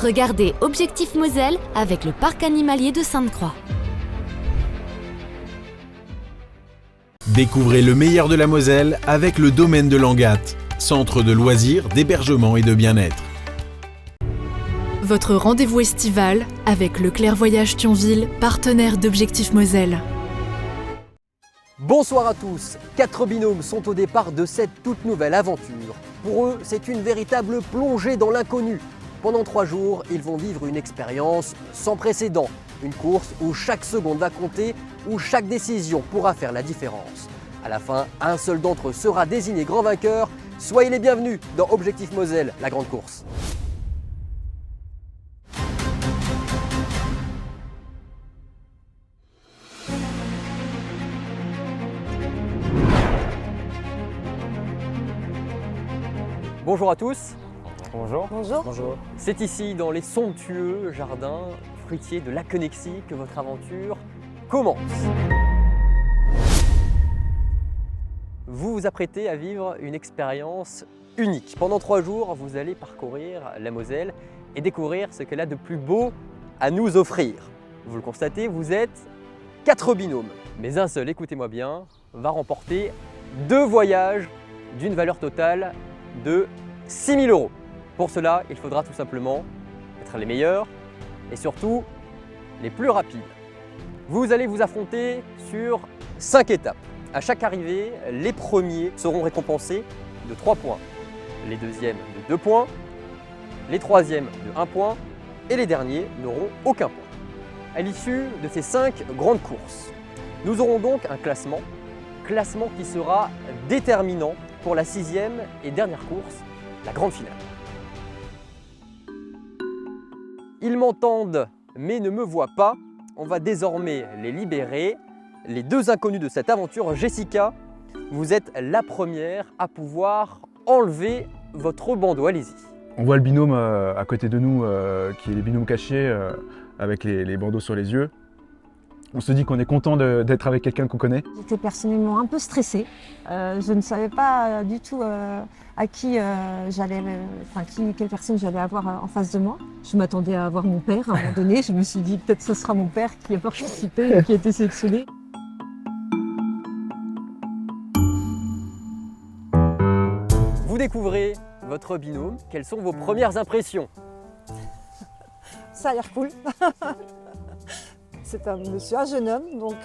Regardez Objectif Moselle avec le parc animalier de Sainte-Croix. Découvrez le meilleur de la Moselle avec le domaine de Langatte, centre de loisirs, d'hébergement et de bien-être. Votre rendez-vous estival avec le Clair-Voyage Thionville, partenaire d'Objectif Moselle. Bonsoir à tous, 4 binômes sont au départ de cette toute nouvelle aventure. Pour eux, c'est une véritable plongée dans l'inconnu. Pendant 3 jours, ils vont vivre une expérience sans précédent. Une course où chaque seconde va compter, où chaque décision pourra faire la différence. À la fin, un seul d'entre eux sera désigné grand vainqueur. Soyez les bienvenus dans Objectif Moselle, la grande course. Bonjour à tous. Bonjour. Bonjour. Bonjour. C'est ici, dans les somptueux jardins fruitiers de Laquenexy, que votre aventure commence. Vous vous apprêtez à vivre une expérience unique. Pendant 3 jours, vous allez parcourir la Moselle et découvrir ce qu'elle a de plus beau à nous offrir. Vous le constatez, vous êtes 4 binômes. Mais un seul, écoutez-moi bien, va remporter 2 voyages d'une valeur totale de 6 000 €. Pour cela, il faudra tout simplement être les meilleurs et surtout les plus rapides. Vous allez vous affronter sur 5 étapes. À chaque arrivée, les premiers seront récompensés de 3 points, les deuxièmes de 2 points, les troisièmes de 1 point et les derniers n'auront aucun point. À l'issue de ces 5 grandes courses, nous aurons donc un classement qui sera déterminant pour la 6e et dernière course, la grande finale. Ils m'entendent mais ne me voient pas. On va désormais les libérer. Les 2 inconnus de cette aventure, Jessica, vous êtes la première à pouvoir enlever votre bandeau. Allez-y. On voit le binôme à côté de nous, qui est les binômes cachés, avec les bandeaux sur les yeux. On se dit qu'on est content d'être avec quelqu'un qu'on connaît. J'étais personnellement un peu stressée. Je ne savais pas du tout à qui quelle personne j'allais avoir en face de moi. Je m'attendais à avoir mon père à un moment donné. Je me suis dit peut-être ce sera mon père qui a participé et qui a été sélectionné. Vous découvrez votre binôme. Quelles sont vos premières impressions? Ça a l'air cool. C'est un monsieur, un jeune homme, donc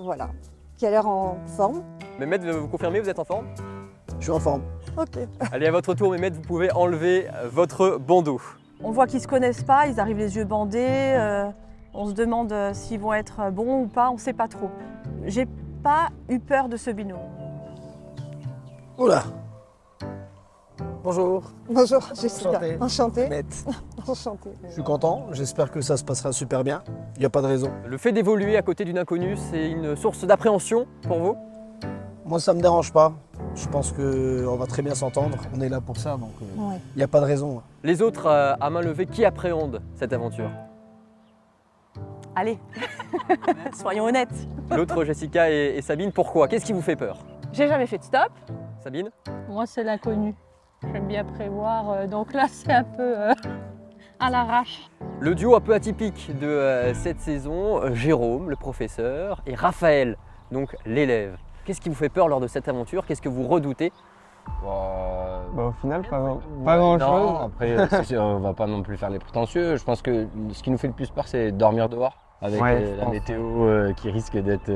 voilà, qui a l'air en forme. Mehmet, vous confirmez, vous êtes en forme? Je suis en forme. Ok. Allez, à votre tour, Mehmet, vous pouvez enlever votre bandeau. On voit qu'ils ne se connaissent pas, ils arrivent les yeux bandés, on se demande s'ils vont être bons ou pas, on ne sait pas trop. J'ai pas eu peur de ce binôme. Oula. Bonjour. Bonjour, Jessica. Enchantée. Mehmet. Enchantée. Je suis content, j'espère que ça se passera super bien. Il n'y a pas de raison. Le fait d'évoluer à côté d'une inconnue, c'est une source d'appréhension pour vous? Moi, ça ne me dérange pas. Je pense qu'on va très bien s'entendre. On est là pour ça, donc Ouais. il n'y a pas de raison. Les autres, à main levée, qui appréhendent cette aventure? Allez, soyons honnêtes. L'autre, Jessica et Sabine, pourquoi? Qu'est-ce qui vous fait peur? J'ai jamais fait de stop. Sabine? Moi, c'est l'inconnu. J'aime bien prévoir, donc là, c'est un peu à l'arrache. Le duo un peu atypique de cette saison, Jérôme, le professeur, et Raphaël, donc l'élève. Qu'est-ce qui vous fait peur lors de cette aventure? Qu'est-ce que vous redoutez? Au final, pas Non. grand-chose. Après, on va pas non plus faire les prétentieux. Je pense que ce qui nous fait le plus peur, c'est dormir dehors avec la météo qui risque d'être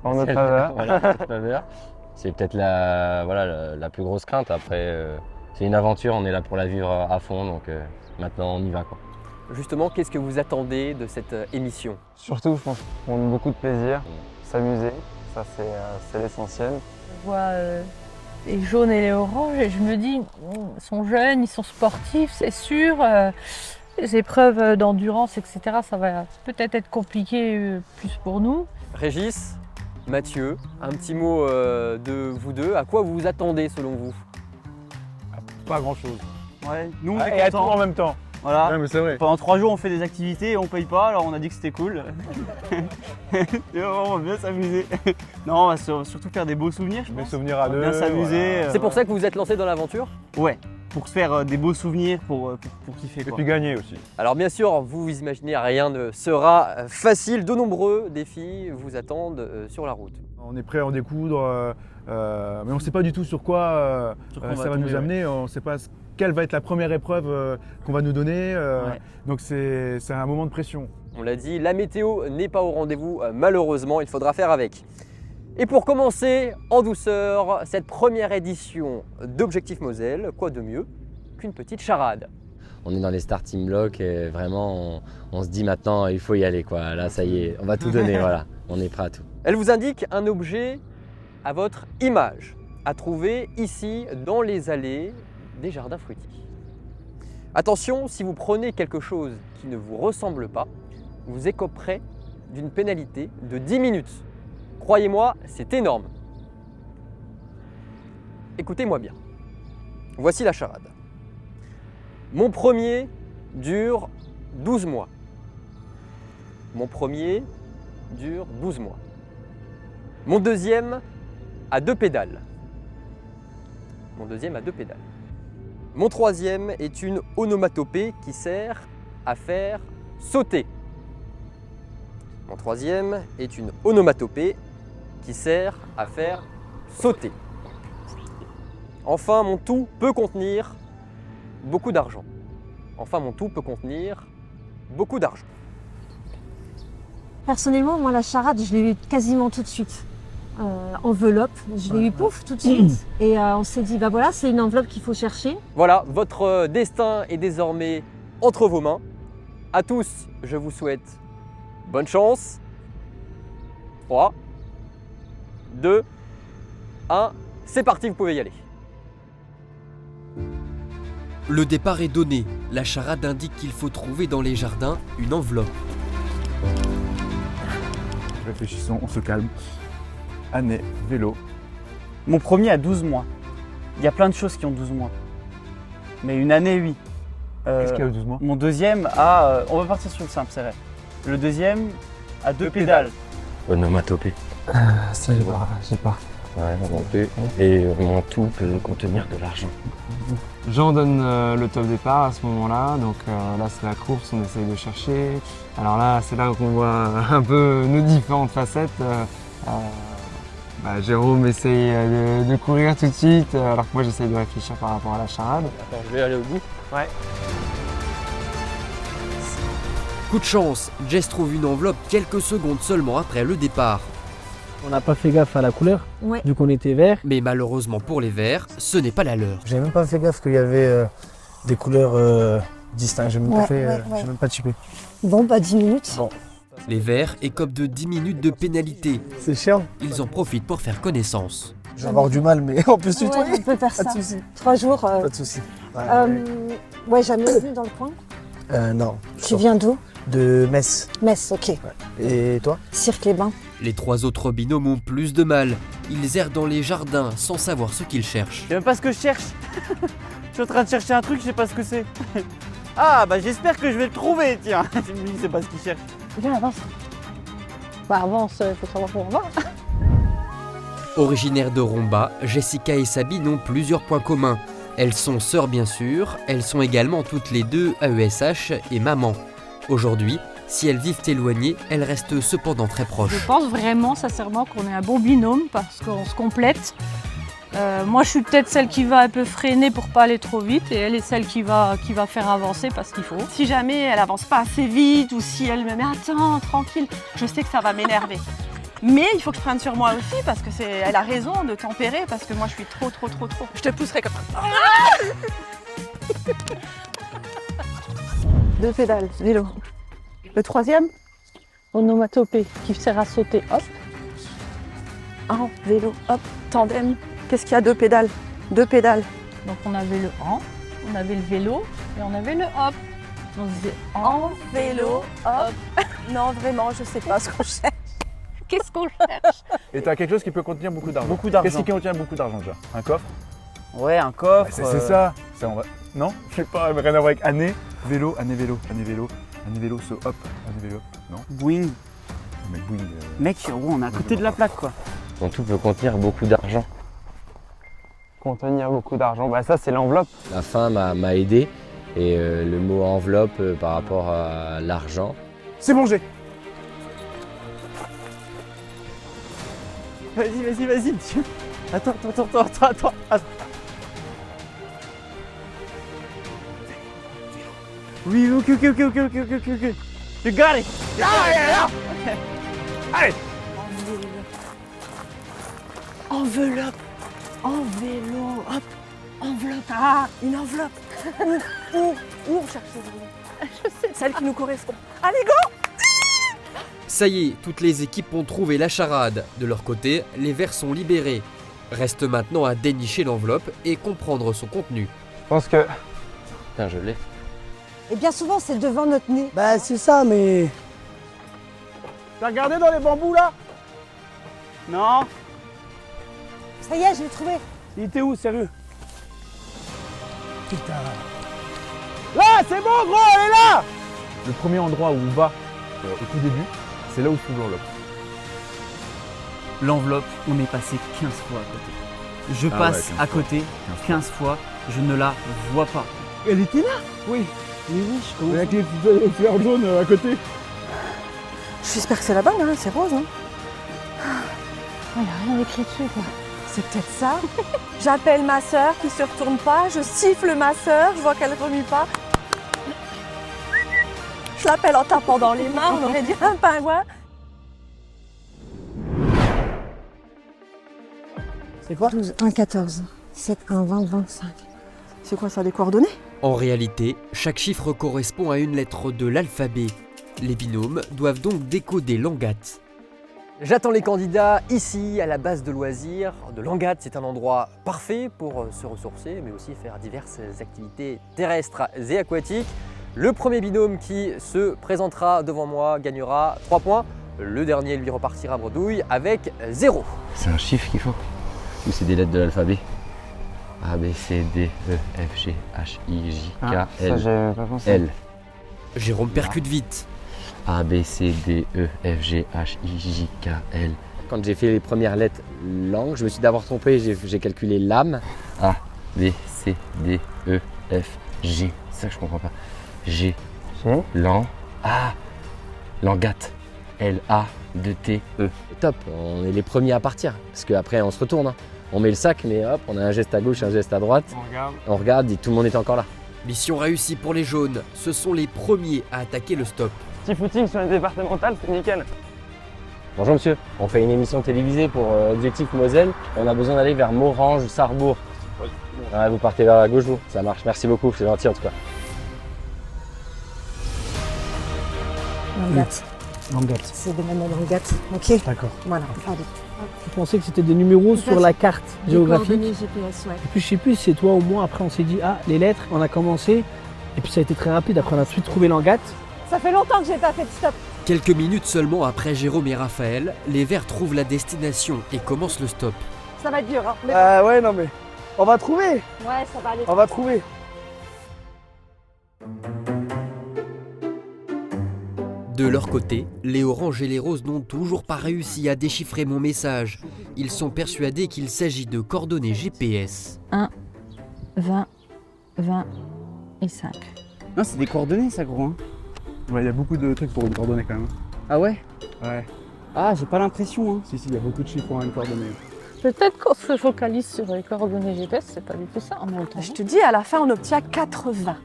En notre faveur. Voilà, en notre faveur. C'est peut-être la plus grosse crainte. Après, c'est une aventure, on est là pour la vivre à fond, donc maintenant on y va, quoi. Justement, qu'est-ce que vous attendez de cette émission? Surtout, je pense qu'on a beaucoup de plaisir, s'amuser, ça c'est l'essentiel. Je vois les jaunes et les oranges et je me dis, ils sont jeunes, ils sont sportifs, c'est sûr. Les épreuves d'endurance, etc., ça va peut-être être compliqué plus pour nous. Régis, Mathieu, un petit mot de vous deux. À quoi vous vous attendez selon vous? Pas grand-chose. Ouais, nous on Et est à tout en contents. même temps. Voilà. Ouais, mais c'est vrai. Pendant 3 jours on fait des activités et on paye pas, alors on a dit que c'était cool. Et on va bien s'amuser. Non, on va surtout faire des beaux souvenirs, je Des pense. souvenirs à On va deux. bien s'amuser. C'est pour ça que vous vous êtes lancé dans l'aventure? Ouais, pour se faire des beaux souvenirs, pour kiffer. Et Quoi. puis gagner aussi. Alors bien sûr, vous vous imaginez, rien ne sera facile. De nombreux défis vous attendent sur la route. On est prêt à en découdre, mais on ne sait pas du tout sur quoi ça va nous amener. On ne sait pas quelle va être la première épreuve qu'on va nous donner. Donc c'est un moment de pression. On l'a dit, la météo n'est pas au rendez-vous, malheureusement, il faudra faire avec. Et pour commencer en douceur, cette première édition d'Objectif Moselle, quoi de mieux qu'une petite charade? On est dans les starting blocks et vraiment on se dit maintenant il faut y aller quoi. Là ça y est, on va tout donner, voilà, on est prêt à tout. Elle vous indique un objet à votre image, à trouver ici dans les allées des jardins fruitiers. Attention, si vous prenez quelque chose qui ne vous ressemble pas, vous écoperez d'une pénalité de 10 minutes. Croyez-moi, c'est énorme. Écoutez-moi bien. Voici la charade. Mon premier dure 12 mois. Mon premier dure 12 mois. Mon deuxième a 2 pédales. Mon deuxième a 2 pédales. Mon troisième est une onomatopée qui sert à faire sauter. Mon troisième est une onomatopée qui sert à faire sauter. Enfin, mon tout peut contenir beaucoup d'argent. Enfin, mon tout peut contenir beaucoup d'argent. Personnellement, moi, la charade, je l'ai eu quasiment tout de suite. Enveloppe, je l'ai eu pouf tout de suite. Et on s'est dit, bah voilà, c'est une enveloppe qu'il faut chercher. Voilà, votre destin est désormais entre vos mains. À tous, je vous souhaite bonne chance. 3, 2, 1, c'est parti, vous pouvez y aller. Le départ est donné. La charade indique qu'il faut trouver dans les jardins une enveloppe. Réfléchissons, on se calme. Année, vélo. Mon premier a 12 mois. Il y a plein de choses qui ont 12 mois. Mais une année, oui. Qu'est-ce qu'il y a 12 mois? Mon deuxième a... on va partir sur le simple, c'est vrai. Le deuxième a 2 pédales. Onomatopée. Ça, j'ai pas. Ouais, mon peu. Et mon tout peut contenir de l'argent. Jean donne le top départ à ce moment-là, donc là c'est la course, on essaye de chercher. Alors là, c'est là qu'on voit un peu nos différentes facettes. Jérôme essaye de courir tout de suite, alors que moi j'essaye de réfléchir par rapport à la charade. Attends, je vais aller au bout. Ouais. Coup de chance, Jess trouve une enveloppe quelques secondes seulement après le départ. On n'a pas fait gaffe à la couleur, vu qu'on était vert. Mais malheureusement pour les verts, ce n'est pas la leur. J'ai même pas fait gaffe qu'il y avait des couleurs distinctes. J'ai même, j'ai même pas typé. Bon, bah 10 minutes. Bon. Les verts écopent de 10 minutes de pénalité. C'est chiant. Ils en profitent pour faire connaissance. Je vais avoir du mal, mais on peut se tutoyer. On peut faire ça. Pas de soucis. 3 jours. Pas de soucis. Jamais venu dans le coin. Non. Tu viens d'où? De Metz. Metz, ok. Et toi? Cirque-les-Bains. Les 3 autres binômes ont plus de mal. Ils errent dans les jardins sans savoir ce qu'ils cherchent. Je sais même pas ce que je cherche. Je suis en train de chercher un truc, je sais pas ce que c'est. Ah bah j'espère que je vais le trouver, tiens. Lui, il sait pas ce qu'il cherche. Viens, avance. Bah avance, il faut savoir où on va. Originaires de Romba, Jessica et Sabine ont plusieurs points communs. Elles sont sœurs bien sûr, elles sont également toutes les deux AESH et maman. Aujourd'hui, si elles vivent éloignées, elles restent cependant très proches. Je pense vraiment, sincèrement, qu'on est un bon binôme parce qu'on se complète. Moi, je suis peut-être celle qui va un peu freiner pour pas aller trop vite et elle est celle qui va faire avancer parce qu'il faut. Si jamais elle avance pas assez vite ou si elle me met attends, tranquille, je sais que ça va m'énerver. Mais il faut que je prenne sur moi aussi parce que elle a raison de tempérer parce que moi je suis trop. Je te pousserai comme ça. 2 pédales, vélo. Le troisième, Onomatopée qui sert à sauter, hop. en vélo, hop, tandem. Qu'est-ce qu'il y a 2 pédales? 2 pédales. Donc on avait le en, on avait le vélo et on avait le hop. On se disait En vélo, hop. Non, vraiment, je sais pas ce qu'on cherche. Qu'est-ce qu'on cherche? Et tu as quelque chose qui peut contenir beaucoup d'argent. Beaucoup d'argent. Qu'est-ce qui contient beaucoup d'argent déjà? Un coffre? Ouais, un coffre. C'est ça. On va... Non? Je sais pas, rien à voir avec année, vélo, année vélo, année vélo, année vélo, so hop, année vélo. Non? Boing. Mais boing. Mec, on est à côté de la plaque quoi. Mon tout peut contenir beaucoup d'argent. contenir beaucoup d'argent. Bah ça, c'est l'enveloppe. La fin m'a aidé et le mot enveloppe par rapport à l'argent. C'est bon, j'ai. Vas-y. Attends. Oui, ok. You got it. Yeah. Allez. Enveloppe. En vélo. Hop. Enveloppe. Ah, une enveloppe. Où on cherche ces enveloppes? Je sais. Celle qui nous correspond. Allez, go! Ça y est, toutes les équipes ont trouvé la charade. De leur côté, les verres sont libérés. Reste maintenant à dénicher l'enveloppe et comprendre son contenu. Je pense que... Putain, je l'ai. Et bien souvent, c'est devant notre nez. Bah c'est ça, mais... T'as regardé dans les bambous là? Non. Ça y est, je l'ai trouvé. Il était où, sérieux? Putain. Là, c'est bon, gros, elle est là! Le premier endroit où on va au tout début, c'est là où se trouve l'enveloppe. L'enveloppe, on est passé 15 fois à côté. Je passe à côté 15 fois, je ne la vois pas. Elle était là? Oui. Mais oui, je commence. Avec les fleurs jaunes à côté. J'espère que c'est la bonne, hein, c'est rose. Hein. Il n'y a rien écrit dessus, quoi. C'est peut-être ça. J'appelle ma sœur qui se retourne pas, je siffle ma sœur, je vois qu'elle remue pas. Je l'appelle en tapant dans les mains, on aurait dit un pingouin. C'est quoi? 12, 1, 14, 7, 1, 20, 25. C'est quoi ça, des coordonnées? En réalité, chaque chiffre correspond à une lettre de l'alphabet. Les binômes doivent donc décoder Langat. J'attends les candidats ici, à la base de loisirs de Langat. C'est un endroit parfait pour se ressourcer, mais aussi faire diverses activités terrestres et aquatiques. Le premier binôme qui se présentera devant moi gagnera 3 points. Le dernier lui repartira bredouille avec 0. C'est un chiffre qu'il faut. Ou c'est des lettres de l'alphabet? A, B, C, D, E, F, G, H, I, J, K, L. Jérôme percute vite. A, B, C, D, E, F, G, H, I, J, K, L. Quand j'ai fait les premières lettres langues, je me suis d'abord trompé, j'ai calculé l'âme. A, B, C, D, E, F, G. C'est ça que je comprends pas. G, Lang, A, Langat. L, A, 2, T, E. Top, on est les premiers à partir. Parce qu'après, on se retourne. Hein. On met le sac, mais hop, on a un geste à gauche, un geste à droite. On regarde et tout le monde est encore là. Mission réussie pour les jaunes. Ce sont les premiers à attaquer le stop. Petit footing sur les départementales, c'est nickel. Bonjour monsieur, on fait une émission télévisée pour Objectif Moselle. On a besoin d'aller vers Morange, Sarrebourg. Ouais, vous partez vers la gauche, vous. Ça marche, merci beaucoup, c'est gentil en tout cas. Langat. Langat. C'est de Manuel Langat. Ok. D'accord. Voilà, regardez. Je pensais que c'était des numéros sur la carte géographique. GPS, ouais. Et puis je sais plus si c'est toi ou moi, après on s'est dit, ah, les lettres, on a commencé. Et puis ça a été très rapide, après on a tout de suite trouvé Langat. Ça fait longtemps que j'ai pas fait de stop. Quelques minutes seulement après Jérôme et Raphaël, les Verts trouvent la destination et commencent le stop. Ça va être dur, hein. Mais Ouais, non mais... On va trouver. ouais, ça va aller. On va trouver. De leur côté, les oranges et les roses n'ont toujours pas réussi à déchiffrer mon message. Ils sont persuadés qu'il s'agit de coordonnées GPS. 1, 20, 20 et 5. Non, c'est des coordonnées ça, gros. Hein. Ouais, il y a beaucoup de trucs pour une coordonnée quand même. Ah ouais? Ouais. Ah, j'ai pas l'impression. Hein. Si, il y a beaucoup de chiffres pour une coordonnée. Peut-être qu'on se focalise sur les coordonnées GPS, c'est pas du tout ça en même temps. Je te dis, à la fin, on obtient 80.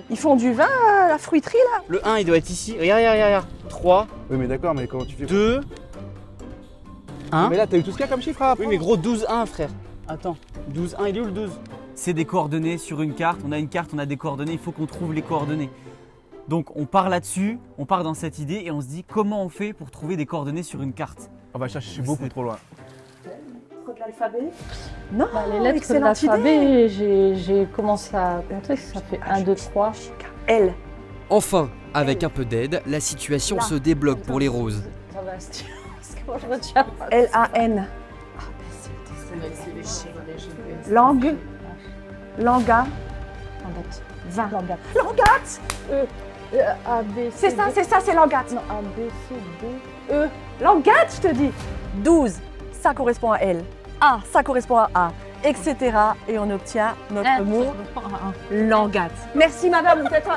Ils font du vin à la fruiterie, là? Le 1, il doit être ici. Regarde. 3. Oui, mais d'accord, mais comment tu fais? 2. 1. Mais là, t'as eu tout ce qu'il y a comme chiffre à Oui, mais gros, 12-1, frère. Attends, 12-1, il est où le 12? C'est des coordonnées sur une carte. On a une carte, on a des coordonnées. Il faut qu'on trouve les coordonnées. Donc, on part là-dessus, on part dans cette idée et on se dit comment on fait pour trouver des coordonnées sur une carte. On va chercher beaucoup trop loin. De l'alphabet? Non, les lettres de l'alphabet, j'ai commencé à compter, ça fait 1, 2, 3. L. Enfin, avec un peu d'aide, la situation se débloque pour les roses. Ça va, parce que moi je retiens pas. L-A-N. Langue. Langa. 20. Langat. Langat. A, B, C, C'est ça, c'est Langat. Non, A, B, C, D. Langat, je te dis. 12, ça correspond à L. A, ça correspond à A. etc. Et on obtient notre mot Langatte. Merci madame, vous êtes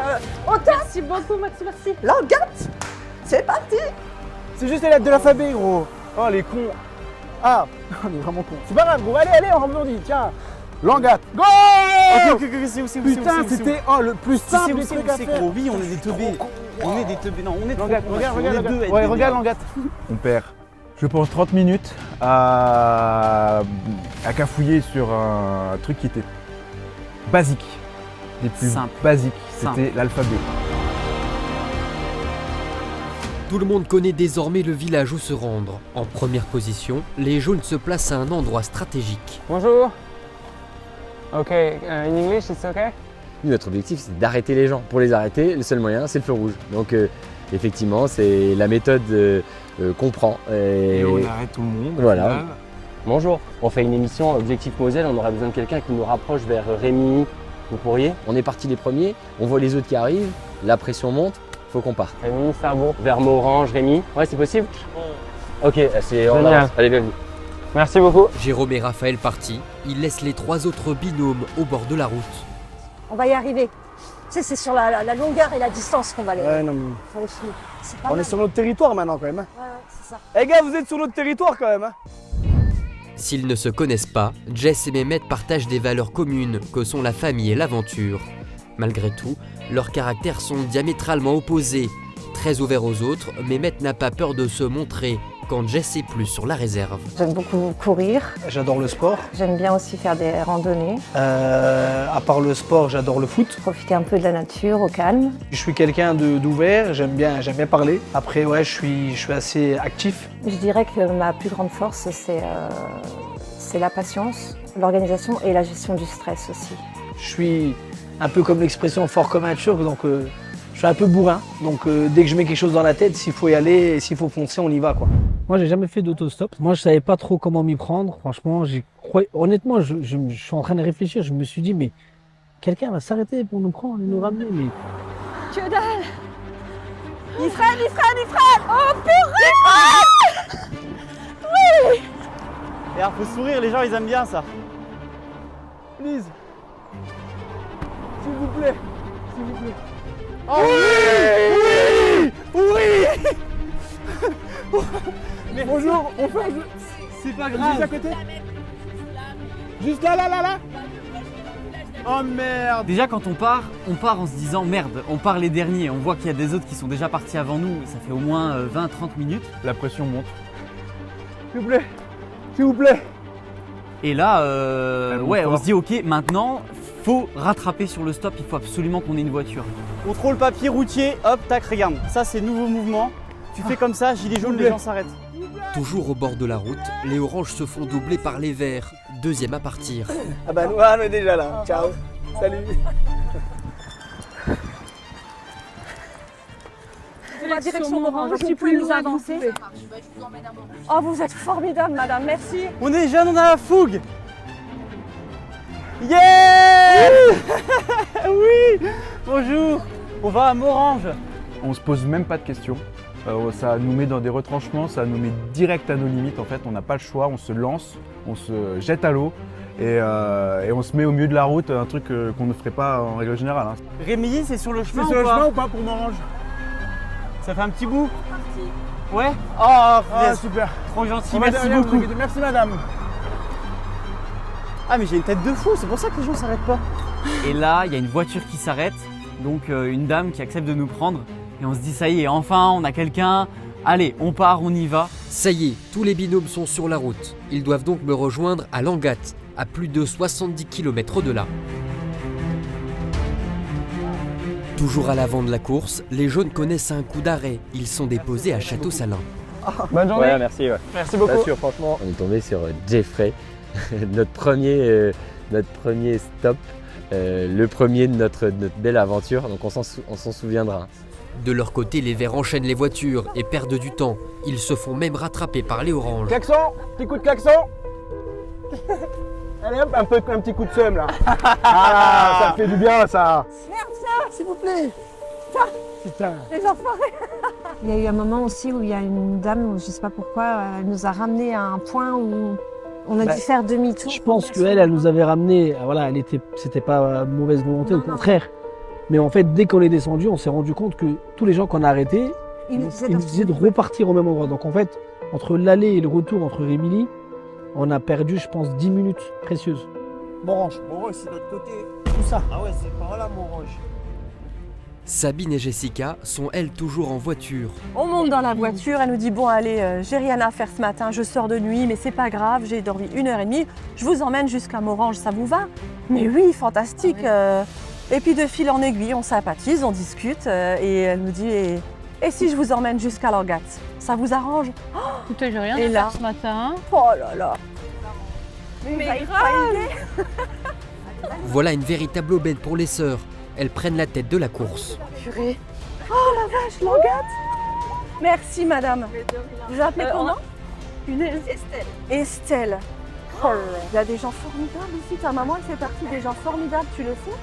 auteur. Merci beaucoup, merci. Langatte, c'est parti. C'est juste les lettres de l'alphabet, gros. Oh, les cons. Ah, on est vraiment cons. C'est pas grave, gros. Allez, on rebondit. Tiens. Langatte. Go. Putain, c'était le plus simple des trucs à faire. Gros, oui, on est des teubés. On est des teubés. Non, on est Langatte, trop. regarde. Ouais, regarde Langatte. On perd, je pense, 30 minutes à cafouiller sur un truc qui était basique. Des plus basiques. C'était l'alphabet. Tout le monde connaît désormais le village où se rendre. En première position, les jaunes se placent à un endroit stratégique. Bonjour. Ok, in English, it's okay? Nous, notre objectif, c'est d'arrêter les gens. Pour les arrêter, le seul moyen, c'est le feu rouge. Donc, effectivement, c'est la méthode qu'on prend. Et on arrête tout le monde. Voilà. Bonjour, on fait une émission Objectif Moselle, on aurait besoin de quelqu'un qui nous rapproche vers Rémi. Vous pourriez? On est parti les premiers, on voit les autres qui arrivent, la pression monte, faut qu'on parte. Rémi, Sarbo, vers Morange, Rémi. Ouais, c'est possible? Ok, c'est on Génial. avance. Allez, bienvenue. Merci beaucoup. Jérôme et Raphaël partis, ils laissent les 3 autres binômes au bord de la route. On va y arriver. Tu sais, c'est sur la longueur et la distance qu'on va aller. Ouais, non, mais... Faut les finir. C'est pas On mal. est sur notre territoire maintenant, quand même. Hein. Ouais, c'est ça. Eh gars, vous êtes sur notre territoire, quand même. Hein. S'ils ne se connaissent pas, Jess et Mehmet partagent des valeurs communes que sont la famille et l'aventure. Malgré tout, leurs caractères sont diamétralement opposés. Très ouvert aux autres, Mehmet n'a pas peur de se montrer quand Jess est plus sur la réserve. J'aime beaucoup courir. J'adore le sport. J'aime bien aussi faire des randonnées. À part le sport, j'adore le foot. Profiter un peu de la nature, au calme. Je suis quelqu'un d'ouvert, j'aime bien parler. Après, ouais, je suis assez actif. Je dirais que ma plus grande force, c'est la patience, l'organisation et la gestion du stress aussi. Je suis un peu comme l'expression fort comme un turc, donc je suis un peu bourrin. Donc dès que je mets quelque chose dans la tête, s'il faut y aller, s'il faut foncer, on y va, quoi. Moi, j'ai jamais fait d'autostop. Moi, je savais pas trop comment m'y prendre. Franchement, honnêtement, je suis en train de réfléchir. Je me suis dit, mais quelqu'un va s'arrêter pour nous prendre et nous ramener. Mais Que dalle. Il freine. Oh purée. Oui. Et alors, faut sourire, les gens, ils aiment bien ça. please, s'il vous plaît. Oh oui. Mais bonjour, on fait un jeu. C'est pas Juste grave. à côté. Juste là. Oh merde. Déjà quand on part en se disant merde, on part les derniers. On voit qu'il y a des autres qui sont déjà partis avant nous. Ça fait au moins 20-30 minutes. La pression monte. S'il vous plaît. Et là, on se dit ok, maintenant, faut rattraper sur le stop. Il faut absolument qu'on ait une voiture. Contrôle papier routier, hop, tac, regarde. Ça c'est nouveau mouvement. Tu fais comme ça, gilet jaune, les gens s'arrêtent. Toujours au bord de la route, les oranges se font doubler par les verts, deuxième à partir. Ah bah nous, on est déjà là. Ciao. Salut. La direction Morange, vous pouvez nous avancer. Oh, vous êtes formidable, madame, merci. On est jeunes, on a la fougue. Yeah. Oui. Bonjour. On va à Morange. On se pose même pas de questions. Ça nous met dans des retranchements, ça nous met direct à nos limites. En fait, on n'a pas le choix, on se lance, on se jette à l'eau et on se met au milieu de la route, un truc qu'on ne ferait pas en règle générale. Hein. Rémi, c'est sur le chemin C'est sur le chemin ou pas pour Morange? Ça fait un petit bout. Ouais. Oh, yes. Super. Trop gentil, Merci merci beaucoup. Merci madame. Ah mais j'ai une tête de fou, c'est pour ça que les gens s'arrêtent pas. Et là, il y a une voiture qui s'arrête, donc une dame qui accepte de nous prendre. Et on se dit ça y est, enfin on a quelqu'un, allez on part, on y va. Ça y est, tous les binômes sont sur la route. Ils doivent donc me rejoindre à Langatte, à plus de 70 km de là. Toujours à l'avant de la course, les jaunes connaissent un coup d'arrêt. Ils sont déposés à Château-Salin. Bonne journée. Ouais, merci. Ouais. Merci beaucoup. Bien sûr, franchement. On est tombé sur Jeffrey, notre premier stop, le premier de notre belle aventure, donc on s'en souviendra. De leur côté, les verts enchaînent les voitures et perdent du temps. Ils se font même rattraper par les oranges. Klaxon, petit coup de klaxon. Allez hop, un petit coup de seum là. Ah, ça fait du bien ça. Merde, ça, s'il vous plaît. Putain. Les enfoirés. Il y a eu un moment aussi où il y a une dame, je ne sais pas pourquoi, elle nous a ramené à un point où On a Bah, dû faire demi-tour. Je pense qu'elle nous avait ramené, voilà, c'était pas mauvaise volonté, au contraire. Mais en fait, dès qu'on est descendu, on s'est rendu compte que tous les gens qu'on a arrêtés, ils nous disaient de repartir au même endroit. Donc en fait, entre l'aller et le retour entre Rémilly, on a perdu, je pense, 10 minutes précieuses. Morange. Morange, c'est de l'autre côté. Tout ça. Ah ouais, c'est par là, Morange. Sabine et Jessica sont elles toujours en voiture. On monte dans la voiture, elle nous dit bon allez, j'ai rien à faire ce matin, je sors de nuit, mais c'est pas grave, j'ai dormi 1h30, je vous emmène jusqu'à Morange, ça vous va? Mais oui, fantastique. Et puis de fil en aiguille, on sympathise, on discute, et elle nous dit et si je vous emmène jusqu'à Langat, ça vous arrange? Écoutez, j'ai rien Et à là- faire ce matin. Oh là là. Mais grave. Voilà une véritable aubaine pour les sœurs. Elles prennent la tête de la course. Purée. Oh la vache, Langat. Merci madame. Vous appelez comment? Estelle. Estelle. Oh là là. Il y a des gens formidables ici. Ta maman, elle fait partie des gens formidables, tu le sais?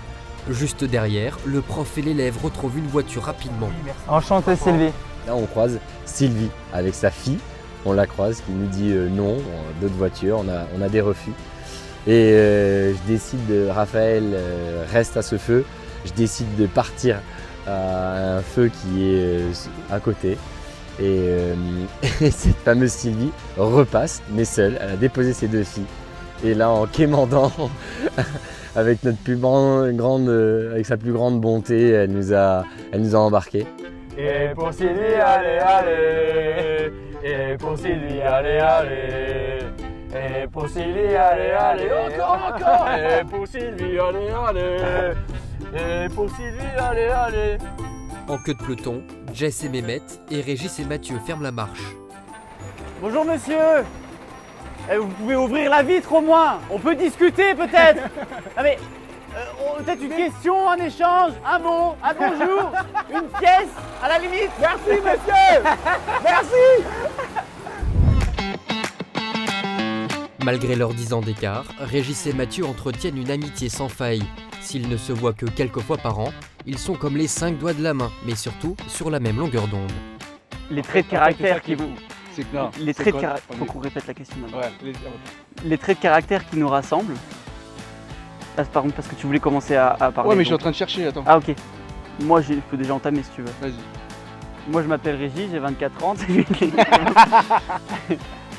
Juste derrière, le prof et l'élève retrouvent une voiture rapidement. Enchanté Sylvie. Là on croise Sylvie avec sa fille, on la croise qui nous dit non, d'autres voitures, on a des refus. Et je décide Raphaël reste à ce feu, je décide de partir à un feu qui est à côté. Et cette fameuse Sylvie repasse, mais seule, elle a déposé ses deux filles. Et là en quémandant, avec notre plus grande, avec sa plus grande bonté, elle nous a embarqués. Et pour Sylvie, allez, allez. Et pour Sylvie, allez, allez. Et pour Sylvie, allez, allez. Encore. Et pour Sylvie, allez, allez. Et pour Sylvie, allez, allez. En queue de peloton, Jess et Mehmet et Régis et Mathieu ferment la marche. Bonjour monsieur. Vous pouvez ouvrir la vitre au moins. On peut discuter peut-être. Ah mais peut-être une question, un échange, un mot, un bonjour, une pièce, à la limite. Merci monsieur. Merci. Malgré leurs 10 ans d'écart, Régis et Mathieu entretiennent une amitié sans faille. S'ils ne se voient que quelques fois par an, ils sont comme les 5 doigts de la main, mais surtout sur la même longueur d'onde. Les traits de caractère qui vous... C'est que non. Les traits de caractère... Faut qu'on répète la question maintenant. Ouais, Les traits de caractère qui nous rassemblent. Ah, par contre, parce que tu voulais commencer à parler. Ouais, mais je suis en train de chercher, attends. Ah ok. Moi, je peux déjà entamer si tu veux. Vas-y. Moi, je m'appelle Régis, j'ai 24 ans.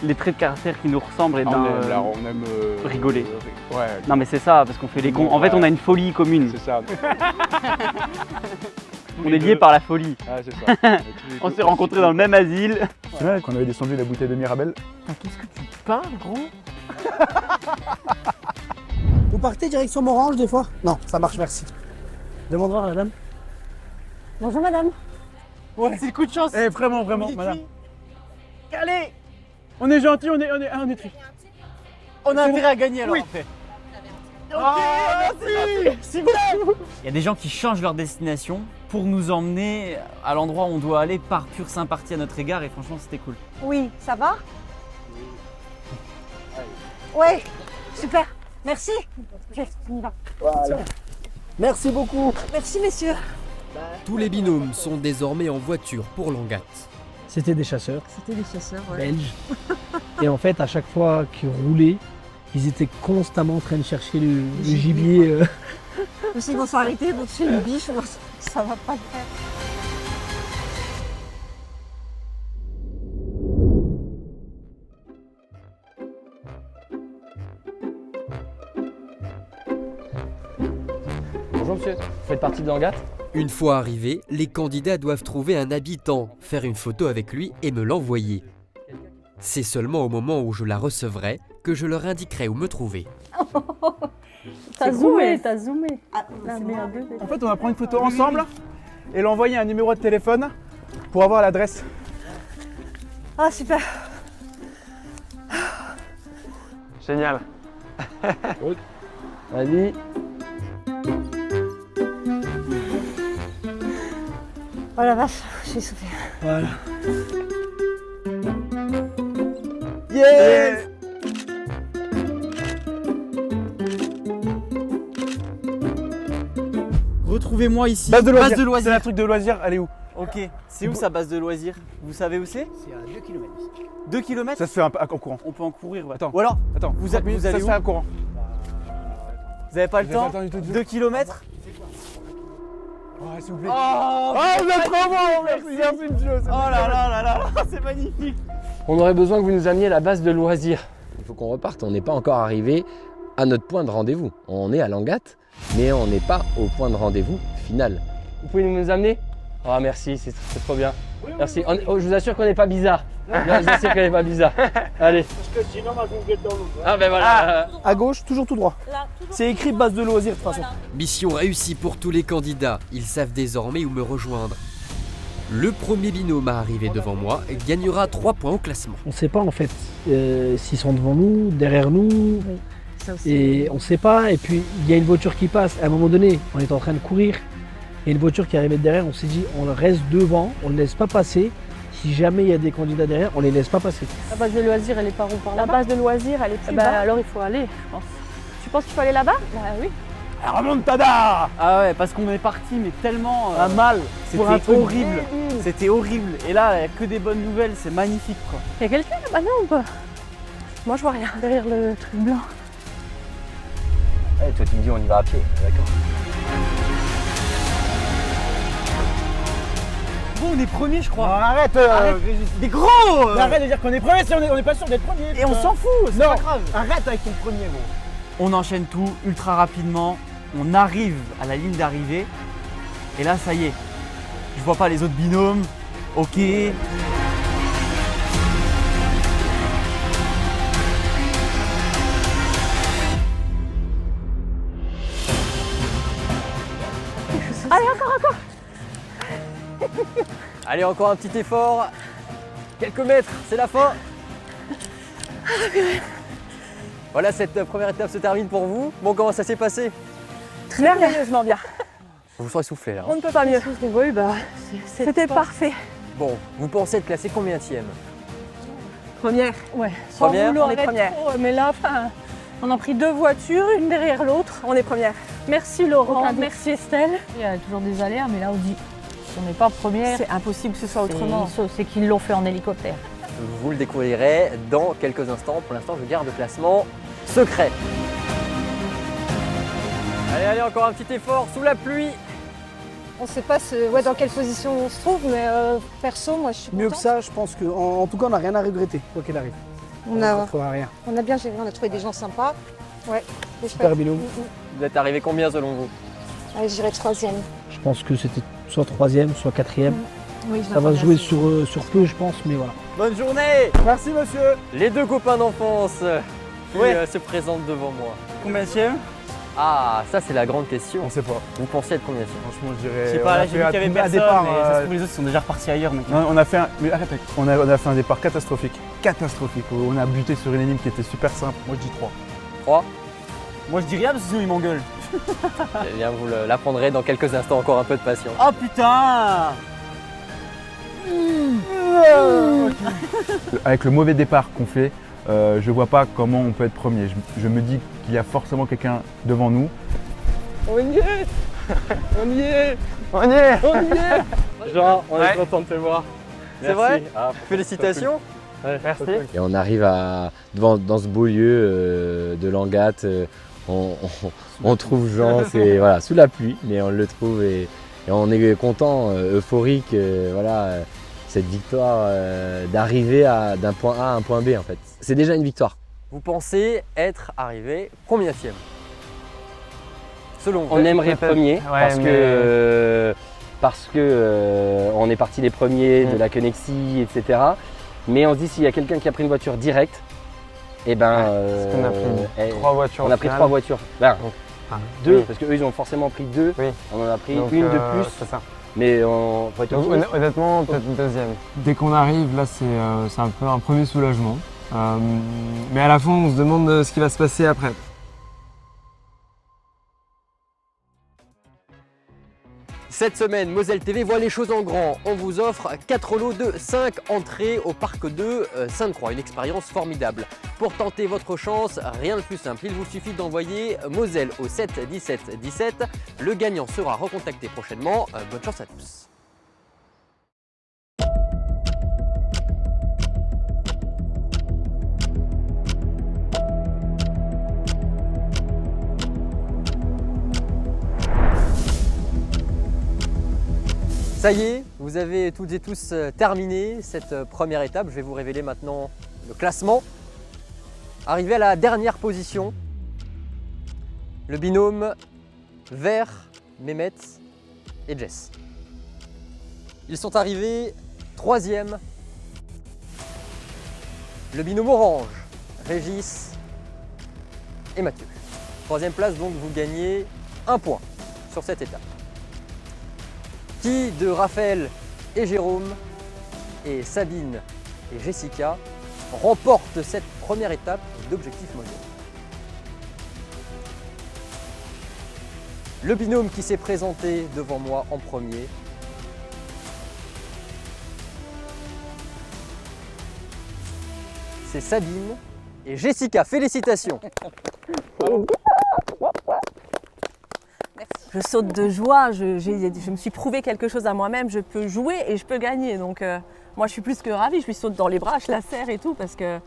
Les traits de caractère qui nous ressemblent, et on aime rigoler. Ouais. Non mais c'est ça, parce qu'on fait les cons. En fait, on a une folie commune. C'est ça. On est liés par la folie. Ah, c'est ça. On s'est rencontrés dans le même asile. C'est vrai qu'on avait descendu la bouteille de Mirabelle. Qu'est-ce que tu parles, gros? Vous partez direction Morange des fois? Non, ça marche, merci. Demande voir la dame. Bonjour madame. Ouais. C'est le coup de chance. Eh, vraiment, madame. Allez, On est gentil, on est triste. on a intérêt à gagner alors. Oui. En fait. Merci beaucoup. Il y a des gens qui changent leur destination pour nous emmener à l'endroit où on doit aller par pure sympathie à notre égard et franchement c'était cool. Oui, ça va? Ouais, super. Merci. Ok, on y va. Voilà. Merci beaucoup. Merci messieurs. Tous les binômes sont désormais en voiture pour Langat. C'était des chasseurs C'était des chasseurs, ouais. belges. Et en fait, à chaque fois qu'ils roulaient, ils étaient constamment en train de chercher le gibier. S'ils vont s'arrêter, ils vont tuer une biche, ça va pas le faire. Bonjour monsieur, vous faites partie de Langat? Une fois arrivés, les candidats doivent trouver un habitant, faire une photo avec lui et me l'envoyer. C'est seulement au moment où je la recevrai que je leur indiquerai où me trouver. T'as zoomé, t'as zoomé. La merde. En fait, on va prendre une photo ensemble et l'envoyer un numéro de téléphone pour avoir l'adresse. Ah super. Génial. Vas-y. Oh la vache, j'ai soufflé. Voilà. Yeah. Retrouvez-moi ici. Base de loisirs. Base de loisirs. C'est un truc de loisirs, elle est où? Ok, c'est où sa base de loisirs? Vous savez où c'est? C'est à 2 km ici. 2 km? Ça se fait en courant. On peut en courir, ouais. Attends. Ou alors, Attends, vous allez ça se où? fait en courant. Vous avez pas le Vous avez temps? pas le temps du tout. 2 km? Oh, s'il vous plaît. Oh, vous êtes trop bon! Merci, monsieur. Oh là là là là là, c'est magnifique! On aurait besoin que vous nous ameniez à la base de loisirs. Il faut qu'on reparte, on n'est pas encore arrivé à notre point de rendez-vous. On est à Langat, mais on n'est pas au point de rendez-vous final. Vous pouvez nous amener? Ah merci, c'est trop bien. Merci. Je vous assure qu'on n'est pas bizarre. Je vous assure qu'on n'est pas bizarre. Allez. Parce que sinon, ma vous guette dans l'eau. Ah ben voilà. À gauche, toujours tout droit. C'est écrit base de loisirs de toute façon. Mission réussie pour tous les candidats, ils savent désormais où me rejoindre. Le premier binôme à arriver devant moi gagnera 3 points au classement. On ne sait pas en fait s'ils sont devant nous, derrière nous, et on ne sait pas. Et puis il y a une voiture qui passe. À un moment donné, on est en train de courir, et une voiture qui arrivait derrière. On s'est dit, on reste devant, on ne laisse pas passer. Si jamais il y a des candidats derrière, on les laisse pas passer. La base de loisirs, elle est par où? Par là-bas? La base de loisirs, elle est plus bas. Alors il faut aller, je pense. Tu penses qu'il faut aller là-bas? Bah oui. Remontada! Ah ouais, parce qu'on est parti, mais tellement. Un mal. Pour un C'était truc. horrible. C'était horrible. Et là, il n'y a que des bonnes nouvelles, c'est magnifique quoi. Il y a quelqu'un là-bas? Non, ou pas? Moi, je vois rien. Derrière le truc blanc. Ouais, toi tu me dis on y va à pied, d'accord. Bon, on est premier, je crois. Arrête, Des gros arrête de dire qu'on est premier si on n'est pas sûr d'être premier. Et on s'en fout, c'est Non, pas grave. arrête avec ton premier gros. On enchaîne tout ultra rapidement. On arrive à la ligne d'arrivée. Et là, ça y est. Je vois pas les autres binômes. Ok. Allez, encore. Allez, encore un petit effort. Quelques mètres, c'est la fin. Voilà, cette première étape se termine pour vous. Bon, comment ça s'est passé? Merveilleusement bien. Vous serez soufflé là. On ne peut pas mieux. Oui, bah, C'était parfait. Bon, vous pensez être classé combienième? Première. Ouais, sans Première, vouloir on est être première. trop, mais là, enfin, on a pris 2 voitures, une derrière l'autre. On est première. Merci Laurent, Aucun doute. merci Estelle. Il y a toujours des aléas, mais là on dit, si on n'est pas première, C'est impossible que ce soit autrement. c'est qu'ils l'ont fait en hélicoptère. Vous le découvrirez dans quelques instants. Pour l'instant, je garde le classement secret. Allez, allez, encore un petit effort sous la pluie. On ne sait pas dans quelle position on se trouve, mais perso, moi je suis Mieux que contente. ça, je pense qu'en tout cas, on n'a rien à regretter, quoi qu'il arrive. On ne a, retrouvera rien. on a bien géré, on a trouvé des gens sympas. Ouais, c'est Super chouette. binôme. Vous êtes arrivé combien selon vous? Allez, je dirais 3e. Je pense que c'était soit 3e, soit 4e. Oui, Ça va se jouer sur peu, je pense, mais voilà. Bonne journée. Merci monsieur. Les 2 copains d'enfance qui Ouais. se présentent devant moi. Combienième? Ah, ça c'est la grande question. On sait pas. Vous pensez être combien? Franchement, je dirais. Je sais on pas, a là j'ai fait vu qu'il y avait un personne, départ, mais ça se trouve les autres sont déjà repartis ailleurs maintenant. Non, on a fait un. Mais arrête, on a fait un départ catastrophique. Catastrophique. On a buté sur une énigme qui était super simple. Moi je dis 3. 3. Moi je dis rien parce que sinon ils m'engueulent. Eh bien, vous l'apprendrez dans quelques instants. Encore un peu de patience. Oh putain! Avec le mauvais départ qu'on fait, je vois pas comment on peut être premier. Je me dis qu'il y a forcément quelqu'un devant nous. On y est! On y est! On y est. On y est! Jean, on Ouais. est content de te voir. C'est vrai? Ah, Félicitations. merci. Et on arrive dans ce beau lieu de Langat. On trouve Jean, c'est voilà, sous la pluie, mais on le trouve et on est content, euphorique. Voilà, cette victoire d'arriver d'un point A à un point B en fait. C'est déjà une victoire. Vous pensez être arrivé combienième? Selon vous? On aimerait premier Ouais, parce que on est parti les premiers de la Connexie, etc. Mais on se dit s'il y a quelqu'un qui a pris une voiture directe, et ben parce qu'on a pris 3 voitures. on a pris 3 voitures. Ben, 2 parce qu'eux ils ont forcément pris 2. Oui. On en a pris Donc, une de plus. C'est ça. Mais on faut être Donc, optimiste. honnêtement, peut-être une deuxième. Dès qu'on arrive, là, c'est un peu un premier soulagement. Mais à la fin, on se demande ce qui va se passer après. Cette semaine, Moselle TV voit les choses en grand. On vous offre 4 lots de 5 entrées au parc de Sainte-Croix, une expérience formidable. Pour tenter votre chance, rien de plus simple, il vous suffit d'envoyer Moselle au 7 17 17. Le gagnant sera recontacté prochainement. Bonne chance à tous. Ça y est, vous avez toutes et tous terminé cette première étape. Je vais vous révéler maintenant le classement. Arrivé à la dernière position, le binôme vert, Mehmet et Jess. Ils sont arrivés 3e, le binôme orange, Régis et Mathieu. 3e place, donc vous gagnez 1 point sur cette étape. Qui de Raphaël et Jérôme et Sabine et Jessica remporte cette première étape d'Objectif Moselle? Le binôme qui s'est présenté devant moi en premier, c'est Sabine et Jessica. Félicitations! Je saute de joie, je me suis prouvé quelque chose à moi-même, je peux jouer et je peux gagner. Donc moi je suis plus que ravie, je lui saute dans les bras, je la serre et tout parce que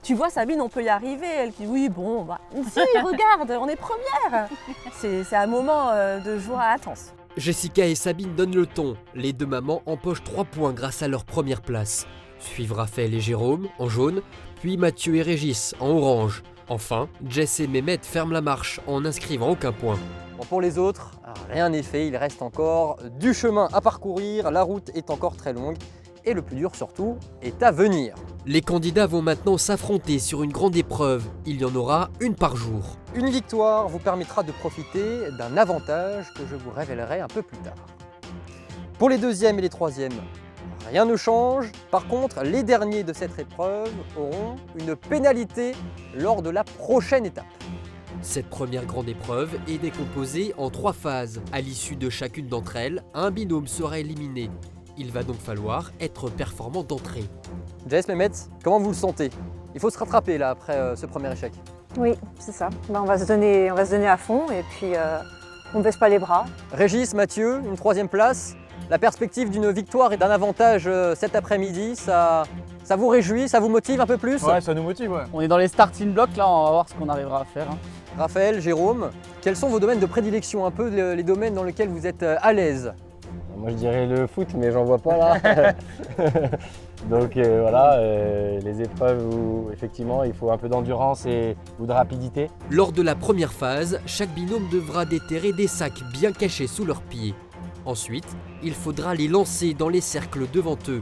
tu vois Sabine, on peut y arriver. Elle dit oui bon, bah si regarde, on est première. C'est un moment de joie intense. Jessica et Sabine donnent le ton. Les deux mamans empochent 3 points grâce à leur première place. Suivent Raphaël et Jérôme en jaune, puis Mathieu et Régis en orange. Enfin, Jess et Mehmet ferment la marche en n'inscrivant aucun point. Bon, pour les autres, rien n'est fait, il reste encore du chemin à parcourir, la route est encore très longue et le plus dur surtout est à venir. Les candidats vont maintenant s'affronter sur une grande épreuve. Il y en aura une par jour. Une victoire vous permettra de profiter d'un avantage que je vous révélerai un peu plus tard. Pour les 2e et les 3e, rien ne change. Par contre, les derniers de cette épreuve auront une pénalité lors de la prochaine étape. Cette première grande épreuve est décomposée en 3 phases. À l'issue de chacune d'entre elles, un binôme sera éliminé. Il va donc falloir être performant d'entrée. Jess, Mehmet, comment vous le sentez? Il faut se rattraper là après ce premier échec. Oui, c'est ça. Ben, on va se donner à fond et puis on ne baisse pas les bras. Régis, Mathieu, une 3e place. La perspective d'une victoire et d'un avantage cet après-midi, ça vous réjouit, ça vous motive un peu plus? Ouais, ça nous motive, ouais. On est dans les starting blocks là, on va voir ce qu'on arrivera à faire. Raphaël, Jérôme, quels sont vos domaines de prédilection, un peu les domaines dans lesquels vous êtes à l'aise? Moi je dirais le foot, mais j'en vois pas là. Donc voilà, les épreuves où effectivement il faut un peu d'endurance ou de rapidité. Lors de la première phase, chaque binôme devra déterrer des sacs bien cachés sous leurs pieds. Ensuite, il faudra les lancer dans les cercles devant eux.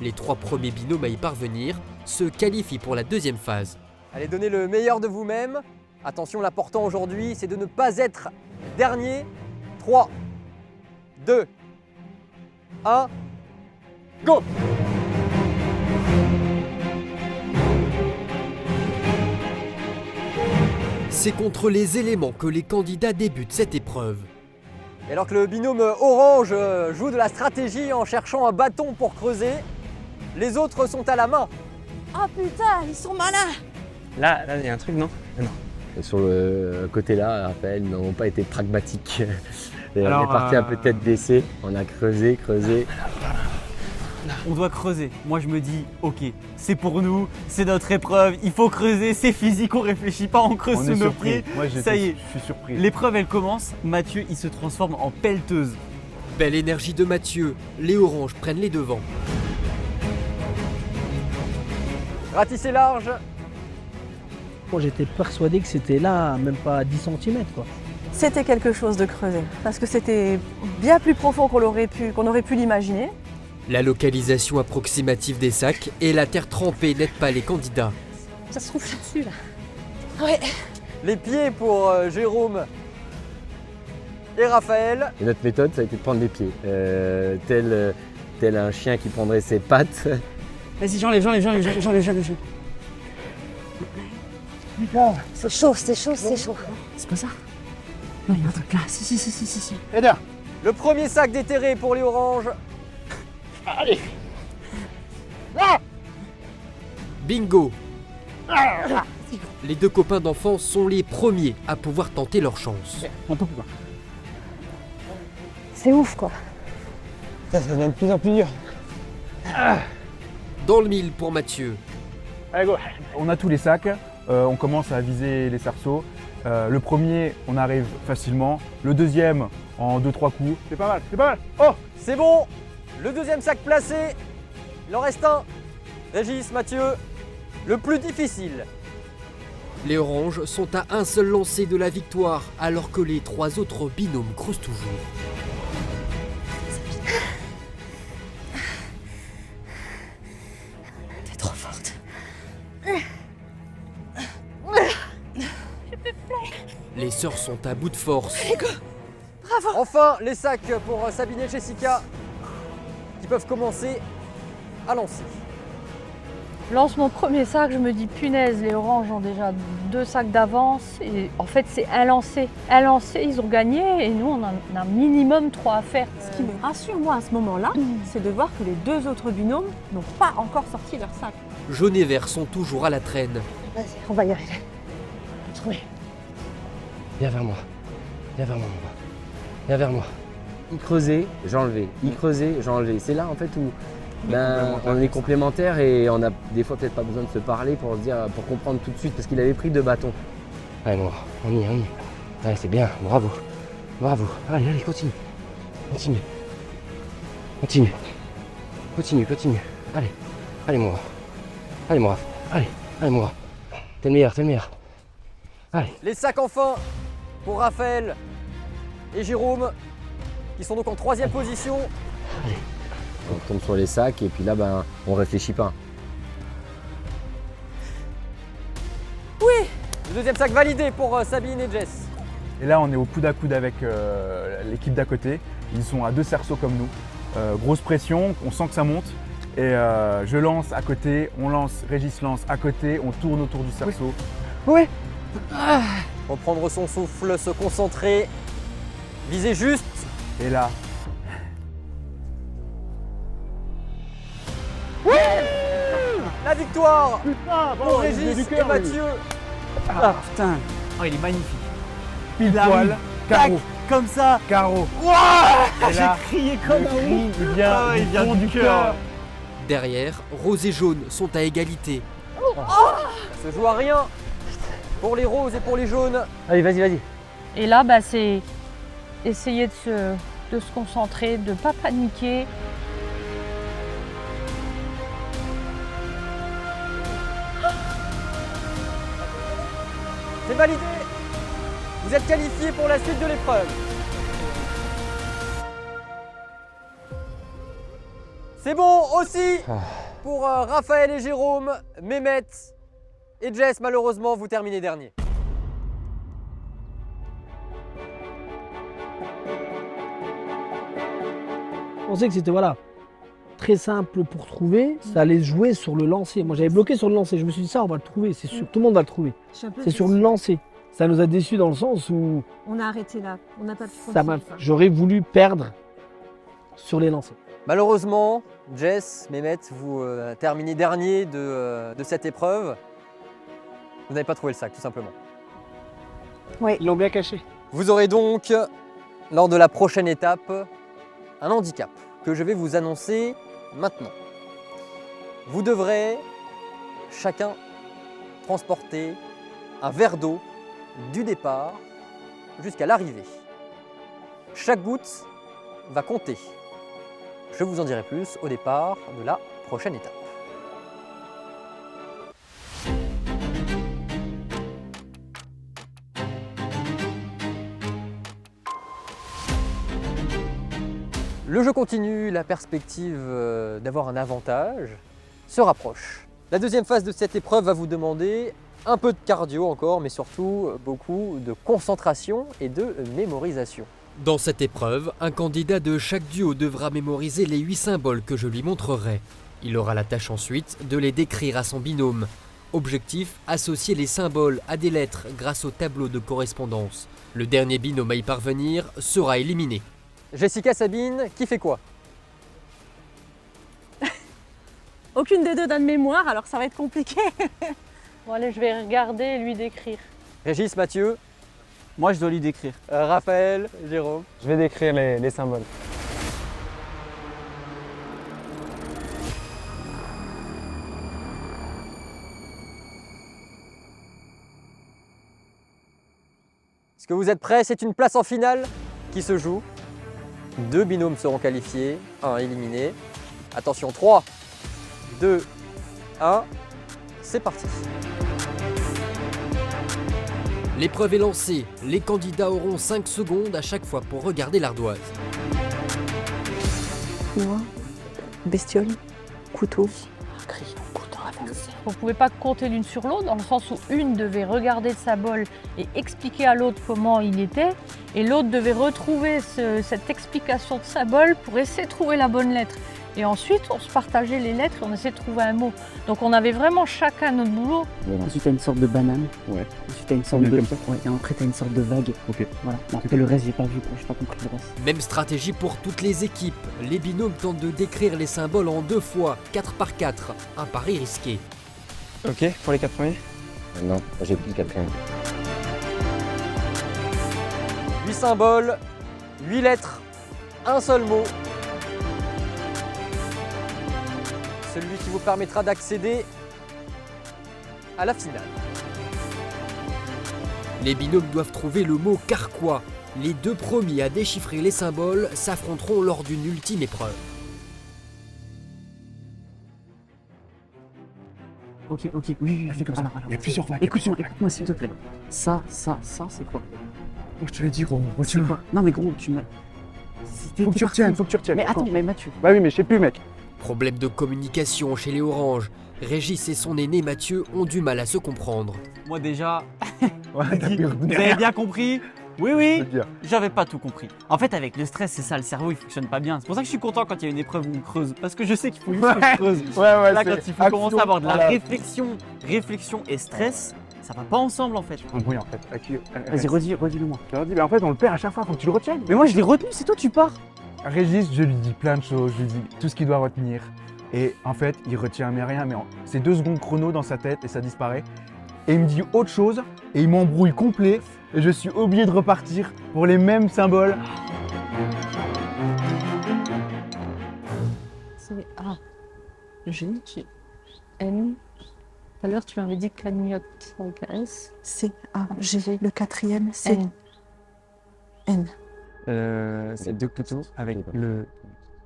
Les 3 premiers binômes à y parvenir se qualifient pour la 2e phase. Allez, donnez le meilleur de vous-même. Attention, l'important aujourd'hui, c'est de ne pas être dernier. 3, 2, 1, go! C'est contre les éléments que les candidats débutent cette épreuve. Et alors que le binôme orange joue de la stratégie en cherchant un bâton pour creuser, les autres sont à la main. Oh putain, ils sont malins! Là, il y a un truc, non? Non. Et sur le côté là, Raphaël, n'ont pas été pragmatiques. Et on est parti un peu tête baissée, on a creusé. On doit creuser. Moi je me dis, ok, c'est pour nous, c'est notre épreuve, il faut creuser, c'est physique, on réfléchit pas, on creuse sous nos pieds. Ça y est, je suis surpris. L'épreuve elle commence, Mathieu il se transforme en pelleteuse. Belle énergie de Mathieu, les oranges prennent les devants. Ratissez large. Moi j'étais persuadé que c'était là, même pas à 10 cm quoi. C'était quelque chose de creuser, parce que c'était bien plus profond qu'on aurait pu l'imaginer. La localisation approximative des sacs et la terre trempée n'aident pas les candidats. Ça se trouve là-dessus là. Ouais. Les pieds pour Jérôme et Raphaël. Et notre méthode, ça a été de prendre les pieds. Tel un chien qui prendrait ses pattes. Vas-y, j'enlève. Putain, c'est chaud. C'est pas ça? Non, il y a un truc là. Si. Eder. Le premier sac déterré pour les oranges. Allez. Ah. Bingo! Les 2 copains d'enfants sont les premiers à pouvoir tenter leur chance. Un peu plus bas. C'est ouf quoi. Ça devient de plus en plus dur. Dans le mille pour Mathieu. Allez, go. On a tous les sacs, on commence à viser les cerceaux. Le premier, on arrive facilement. Le deuxième, en 2-3 coups. C'est pas mal. Oh! C'est bon! Le deuxième sac placé. Il en reste un. Régis, Mathieu, le plus difficile. Les oranges sont à un seul lancer de la victoire, alors que les 3 autres binômes creusent toujours. T'es trop forte. Les sœurs sont à bout de force. Bravo. Enfin, les sacs pour Sabine et Jessica qui peuvent commencer à lancer. Je lance mon premier sac, je me dis punaise, les oranges ont déjà 2 sacs d'avance et en fait c'est un lancer. Un lancer, ils ont gagné et nous on en a un minimum 3 à faire. Ce qui me rassure moi à ce moment-là, c'est de voir que les 2 autres binômes n'ont pas encore sorti leur sac. Jaune et vert sont toujours à la traîne. Vas-y, on va y arriver. Trouver. Viens vers moi. Viens vers moi, maman. Viens vers moi. Il creusait, j'ai enlevé. Il creusait, j'ai enlevé. C'est là en fait où on est complémentaires et on a des fois peut-être pas besoin de se parler pour se dire, pour comprendre tout de suite parce qu'il avait pris 2 bâtons. Allez, bon, on y est. Allez, c'est bien, bravo. Bravo. Allez, continue. Continue. Allez, moi. Allez, moi. Allez, moi. T'es le meilleur. Allez. Les sacs enfin pour Raphaël et Jérôme qui sont donc en 3e position. Allez. On tombe sur les sacs et puis là, on réfléchit pas. Oui. Le 2e sac validé pour Sabine et Jess. Et là, on est au coude à coude avec l'équipe d'à côté. Ils sont à 2 cerceaux comme nous. Grosse pression, on sent que ça monte. Et je lance à côté, on lance, Régis lance à côté, on tourne autour du cerceau. Oui. Reprendre son souffle, se concentrer, viser juste. Et là. Oui. La victoire pour Régis et Mathieu. Ah putain. Oh, il est magnifique. Pile poil, carreau. Comme ça. Carreau. Wow. J'ai crié comme un ouf. Il vient du cœur. Derrière, rose et jaune sont à égalité. Ça se joue à rien pour les roses et pour les jaunes. Allez, vas-y. Et là, c'est essayer de se concentrer, de ne pas paniquer. C'est validé. Vous êtes qualifiés pour la suite de l'épreuve. C'est bon aussi pour Raphaël et Jérôme, Mehmet et Jess. Malheureusement, vous terminez dernier. Je pensais que c'était très simple pour trouver, ça allait se jouer sur le lancer. Moi j'avais bloqué sur le lancer, je me suis dit ça on va le trouver, c'est sûr, tout le monde va le trouver. C'est sur le lancer. Ça nous a déçus dans le sens où... On a arrêté là, on n'a pas pu continuer. J'aurais voulu perdre sur les lancers. Malheureusement, Jess, Mehmet, vous terminez dernier de cette épreuve. Vous n'avez pas trouvé le sac, tout simplement. Oui. Ils l'ont bien caché. Vous aurez donc, lors de la prochaine étape, un handicap que je vais vous annoncer maintenant. Vous devrez chacun transporter un verre d'eau du départ jusqu'à l'arrivée. Chaque goutte va compter. Je vous en dirai plus au départ de la prochaine étape. Le jeu continue, la perspective d'avoir un avantage se rapproche. La deuxième phase de cette épreuve va vous demander un peu de cardio encore, mais surtout beaucoup de concentration et de mémorisation. Dans cette épreuve, un candidat de chaque duo devra mémoriser les 8 symboles que je lui montrerai. Il aura la tâche ensuite de les décrire à son binôme. Objectif, associer les symboles à des lettres grâce au tableau de correspondance. Le dernier binôme à y parvenir sera éliminé. Jessica, Sabine, qui fait quoi? Aucune des deux donne mémoire, alors ça va être compliqué. Bon allez, je vais regarder et lui décrire. Régis, Mathieu. Moi, je dois lui décrire. Raphaël, Jérôme. Je vais décrire les symboles. Est-ce que vous êtes prêts? C'est une place en finale qui se joue. 2 binômes seront qualifiés, 1 éliminé. Attention, 3, 2, 1, c'est parti. L'épreuve est lancée, les candidats auront 5 secondes à chaque fois pour regarder l'ardoise. Moi, bestiole, couteau, crayon, couteau avancé. On ne pouvait pas compter l'une sur l'autre, dans le sens où une devait regarder le symbole et expliquer à l'autre comment il était, et l'autre devait retrouver cette explication de symbole pour essayer de trouver la bonne lettre. Et ensuite, on se partageait les lettres et on essayait de trouver un mot. Donc on avait vraiment chacun notre boulot. Ensuite, tu as une sorte de banane. Ouais. Ensuite, tu as une sorte de... Ouais, et après, tu as une sorte de vague. Ok. Voilà. En tout cas, le reste, j'ai pas vu. J'ai pas compris le reste. Même stratégie pour toutes les équipes. Les binômes tentent de décrire les symboles en 2 fois, 4 par 4. Un pari risqué. Ok, pour les 4 premiers? Non, j'ai pris le 4e. 8 symboles, 8 lettres, un seul mot. Celui qui vous permettra d'accéder à la finale. Les binômes doivent trouver le mot carquois. Les 2 premiers à déchiffrer les symboles s'affronteront lors d'une ultime épreuve. Ok, oui, fais comme ça. Il y a plusieurs vagues. Écoute-moi, s'il te plaît. Ça, c'est quoi? Je te l'ai dit, gros. C'est quoi? Non, mais gros, tu m'as... Faut que tu retiennes. Mais attends, mais Mathieu. Bah oui, mais je sais plus, mec. Problème de communication chez les Oranges. Régis et son aîné Mathieu ont du mal à se comprendre. Moi déjà, Ouais, vous avez bien compris? Oui, j'avais pas tout compris. En fait, avec le stress, c'est ça, le cerveau il fonctionne pas bien. C'est pour ça que je suis content quand il y a une épreuve où on creuse. Parce que je sais qu'il faut juste que je creuse. Ouais, là, quand il faut commencer à avoir de la réflexion et stress, ça va pas ensemble en fait. Oui, en fait. Vas-y, redis-le-moi. Mais en fait, on le perd à chaque fois, faut que tu le retiennes. Mais moi, je l'ai retenu, c'est toi, tu pars. Régis, je lui dis plein de choses, je lui dis tout ce qu'il doit retenir. Et en fait, il retient mais rien, mais c'est 2 secondes chrono dans sa tête et ça disparaît. Et il me dit autre chose et il m'embrouille complet et je suis obligé de repartir pour les mêmes symboles. C'est A, G, N. Tout à l'heure, tu m'avais dit cagnotte avec un S. C, A, G, le 4e, C, N. C'est 2 couteaux avec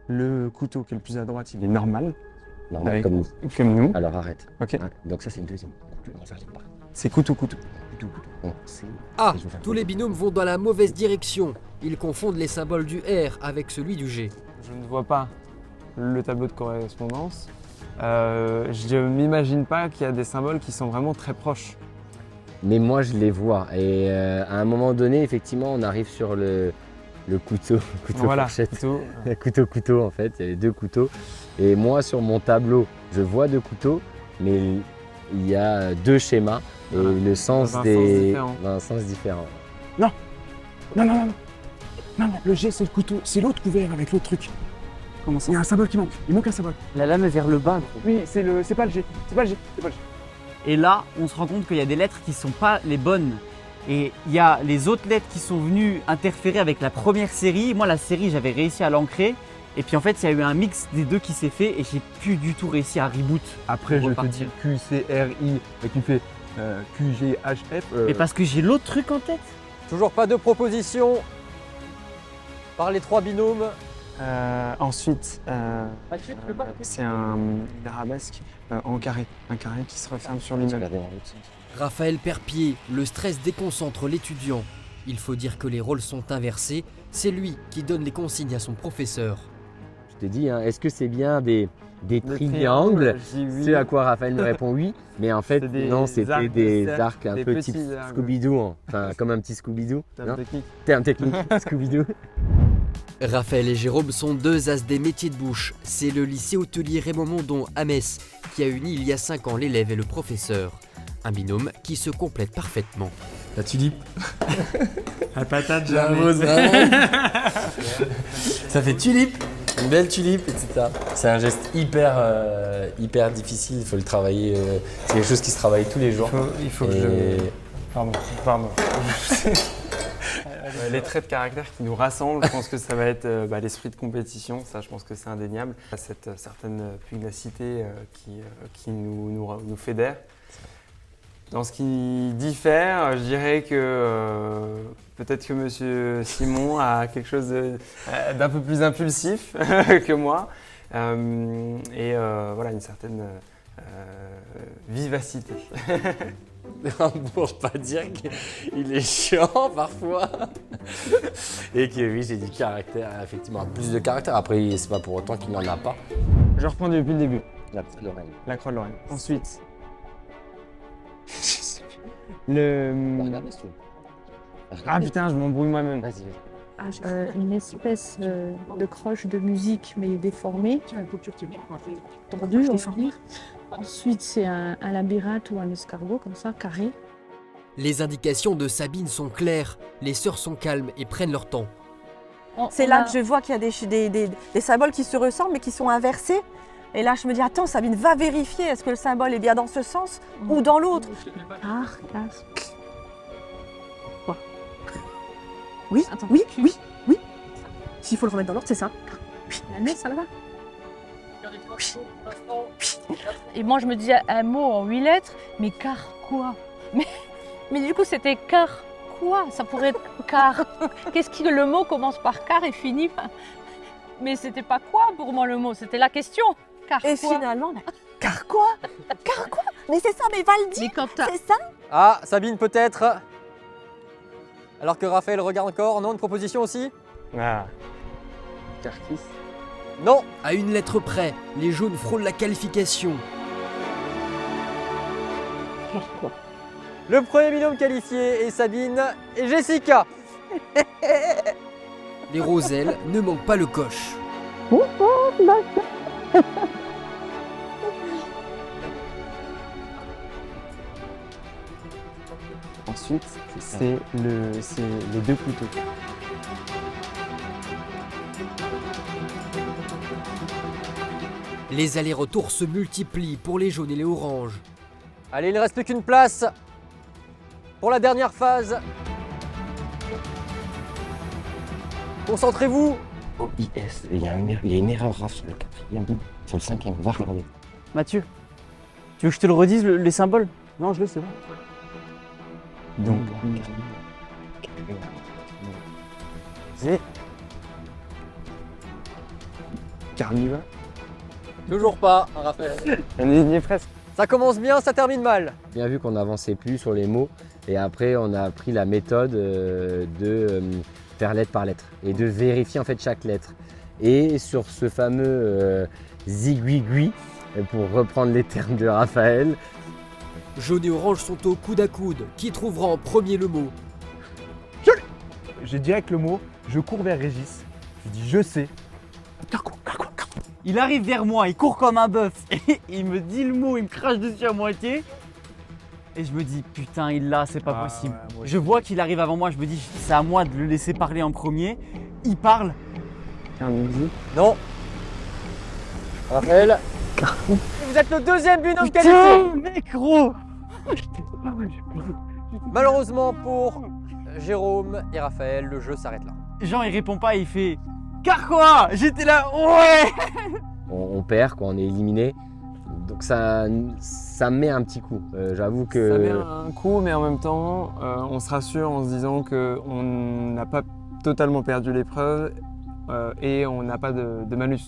le couteau qui est le plus à droite, il est normal. Normal, avec, comme nous. nous. Alors arrête. Ok. Ouais, donc ça, c'est une deuxième. C'est couteau. Bon, Ah, tous les binômes vont dans la mauvaise direction. Ils confondent les symboles du R avec celui du G. Je ne vois pas le tableau de correspondance. Je ne m'imagine pas qu'il y a des symboles qui sont vraiment très proches. Mais moi, je les vois. Et à un moment donné, effectivement, on arrive sur le couteau Voilà, fourchette. Couteau en fait, il y avait 2 couteaux. Et moi sur mon tableau, je vois 2 couteaux, mais il y a 2 schémas et le sens un sens différent. Non, le G c'est le couteau, c'est l'autre couvert avec l'autre truc. Comment ça? Il y a un symbole qui manque, il manque un symbole. La lame est vers le bas, gros. Oui, c'est pas le G, c'est pas le G. Et là, on se rend compte qu'il y a des lettres qui sont pas les bonnes. Et il y a les autres lettres qui sont venues interférer avec la première série. Moi, la série, j'avais réussi à l'ancrer. Et puis en fait, il y a eu un mix des 2 qui s'est fait et j'ai plus du tout réussi à reboot. Après, je te dis Q, C, R, I, et tu fais Q, G, H, F. Mais parce que j'ai l'autre truc en tête. Toujours pas de proposition par les 3 binômes. Ensuite, c'est un arabesque en carré. Un carré qui se referme sur lui-même. Raphaël perd pied, le stress déconcentre l'étudiant. Il faut dire que les rôles sont inversés, c'est lui qui donne les consignes à son professeur. Je te dis, hein, est-ce que c'est bien des triangles? Oui. Ce à quoi Raphaël me répond oui, mais en fait non, c'était des arcs un peu type Scooby-Doo, enfin comme un petit Scooby-Doo. Terme technique, Scooby-Doo. Raphaël et Jérôme sont 2 as des métiers de bouche. C'est le lycée hôtelier Raymond Mondon à Metz qui a uni il y a 5 ans l'élève et le professeur. Un binôme qui se complète parfaitement. La tulipe. La patate la jamais. Ça fait tulipe, une belle tulipe, etc. C'est un geste hyper difficile, il faut le travailler. C'est quelque chose qui se travaille tous les jours. Il faut que je... Pardon. Les traits de caractère qui nous rassemblent, je pense que ça va être l'esprit de compétition, ça je pense que c'est indéniable. Cette certaine pugnacité qui nous fédère. Dans ce qui diffère, je dirais que peut-être que Monsieur Simon a quelque chose d'un peu plus impulsif que moi et voilà, une certaine vivacité. Pour pas dire qu'il est chiant parfois. Et que oui, j'ai du caractère, effectivement, plus de caractère. Après, c'est pas pour autant qu'il n'en a pas. Je reprends depuis le début. La croix de Lorraine. La croix de Lorraine. Ensuite, le... Ah putain, je m'embrouille moi-même. Vas-y. Une espèce de croche de musique mais déformée, tendue, on va dire. Ensuite, c'est un labyrinthe ou un escargot comme ça, carré. Les indications de Sabine sont claires, les sœurs sont calmes et prennent leur temps. C'est là que je vois qu'il y a des symboles qui se ressemblent mais qui sont inversés. Et là, je me dis, attends, Sabine, va vérifier, est-ce que le symbole est bien dans ce sens ou dans l'autre? Quoi? Oui, attends, oui. S'il faut le remettre dans l'ordre, c'est ça. Mais ça va. Et moi, je me disais un mot en 8 lettres, mais car quoi? Mais du coup, c'était car quoi? Ça pourrait être car. Qu'est-ce que le mot commence par car et finit par... Mais c'était pas quoi pour moi le mot, c'était la question. Car et quoi? Finalement, car quoi? Car quoi? Mais c'est ça, mais Valdi, c'est ça? Ah, Sabine peut-être. Alors que Raphaël regarde encore. Non, une proposition aussi? Ah. Carquis. Non. À une lettre près, les jaunes frôlent la qualification. Le premier binôme qualifié est Sabine et Jessica. Les roselles ne manquent pas le coche. Ensuite, c'est les deux couteaux. Les allers-retours se multiplient pour les jaunes et les oranges. Allez, il ne reste plus qu'une place pour la dernière phase. Concentrez-vous. OIS, il y a une erreur grave sur le quatrième, sur le cinquième, va regarder. Mathieu, tu veux que je te le redise, les symboles? Non, je l'ai, c'est bon. Donc, c'est Carniva. Toujours pas, Raphaël. On y est presque. Ça commence bien, ça termine mal. Bien vu qu'on n'avançait plus sur les mots et après on a pris la méthode de faire lettre par lettre et de vérifier en fait chaque lettre. Et sur ce fameux ziguigui, pour reprendre les termes de Raphaël. Jaune et orange sont au coude à coude. Qui trouvera en premier le mot? J'ai direct le mot, je cours vers Régis. Je dis je sais. Il arrive vers moi, il court comme un bœuf et il me dit le mot, il me crache dessus à moitié. Et je me dis putain, il l'a, c'est pas possible. Ouais, je vois qu'il arrive avant moi, je me dis c'est à moi de le laisser parler en premier. Il parle. Non. Raphaël. Vous êtes le deuxième binôme qualifié. Mec gros. Malheureusement pour Jérôme et Raphaël, le jeu s'arrête là. Jean il répond pas, il fait car quoi? J'étais là, ouais. On perd, quoi, on est éliminé. Donc ça met un petit coup. J'avoue que... Ça met un coup, mais en même temps, on se rassure en se disant qu'on n'a pas totalement perdu l'épreuve et on n'a pas de malus.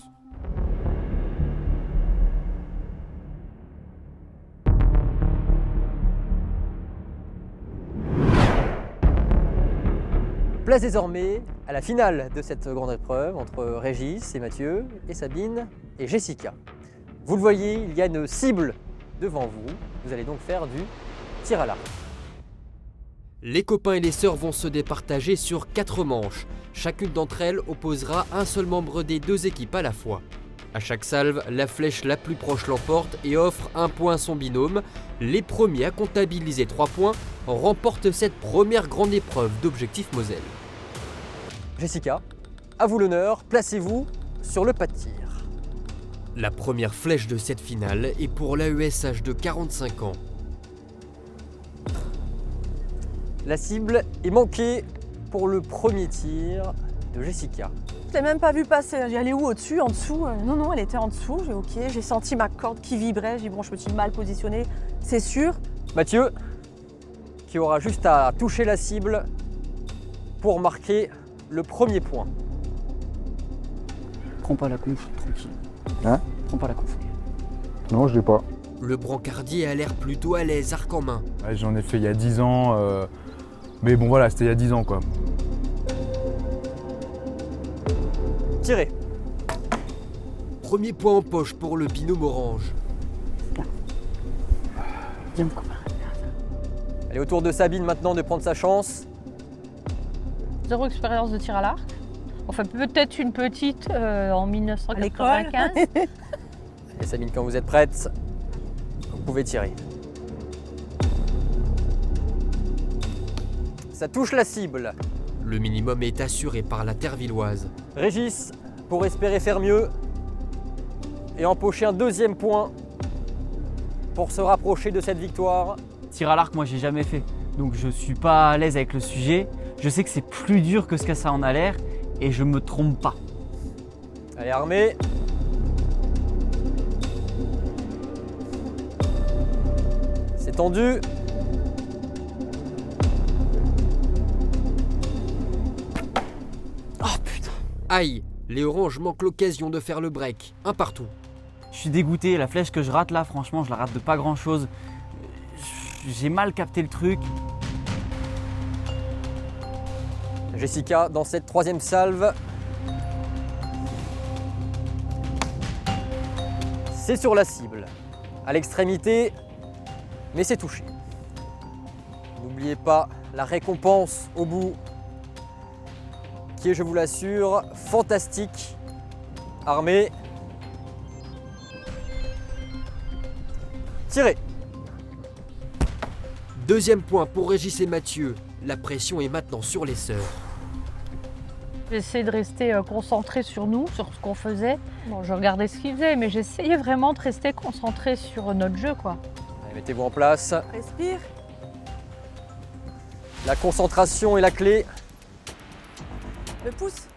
Place désormais à la finale de cette grande épreuve entre Régis et Mathieu et Sabine et Jessica. Vous le voyez, il y a une cible devant vous. Vous allez donc faire du tir à l'arc. Les copains et les sœurs vont se départager sur 4 manches. Chacune d'entre elles opposera un seul membre des deux équipes à la fois. À chaque salve, la flèche la plus proche l'emporte et offre un point à son binôme. Les premiers à comptabiliser 3 points remportent cette première grande épreuve d'Objectif Moselle. Jessica, à vous l'honneur, placez-vous sur le pas de tir. La première flèche de cette finale est pour l'AESH de 45 ans. La cible est manquée pour le premier tir de Jessica. Je l'ai même pas vu passer. J'ai allé où? Au-dessus, en dessous? Non, elle était en dessous. J'ai ok. J'ai senti ma corde qui vibrait. J'ai dit bon, je me suis mal positionnée, c'est sûr. Mathieu, qui aura juste à toucher la cible pour marquer le premier point. Prends pas la conf, tranquille. Hein? Prends pas la conf. Non, je l'ai pas. Le brancardier a l'air plutôt à l'aise, arc en main. Ouais, j'en ai fait il y a 10 ans, mais bon voilà, c'était il y a 10 ans quoi. Tirez. Premier point en poche pour le binôme orange. Viens me couper. Allez, au tour de Sabine maintenant de prendre sa chance. 0 expérience de tir à l'arc. Enfin, peut-être une petite en 1995. Et Sabine, quand vous êtes prête, vous pouvez tirer. Ça touche la cible. Le minimum est assuré par la Tervilloise. Régis, pour espérer faire mieux et empocher un deuxième point pour se rapprocher de cette victoire. Tir à l'arc, moi j'ai jamais fait. Donc je suis pas à l'aise avec le sujet. Je sais que c'est plus dur que ce que ça en a l'air et je me trompe pas. Allez, armé. C'est tendu. Oh putain. Aïe, les oranges manquent l'occasion de faire le break. Un partout. Je suis dégoûté, la flèche que je rate là, franchement, je la rate de pas grand chose. J'ai mal capté le truc. Jessica, dans cette troisième salve, c'est sur la cible, à l'extrémité, mais c'est touché. N'oubliez pas la récompense au bout, qui est, je vous l'assure, fantastique. Armé. Tirez. Deuxième point pour Régis et Mathieu. La pression est maintenant sur les sœurs. J'essayais de rester concentrée sur nous, sur ce qu'on faisait. Bon, je regardais ce qu'ils faisaient, mais j'essayais vraiment de rester concentrée sur notre jeu, quoi. Allez, mettez-vous en place. Respire. La concentration est la clé. Le pouce.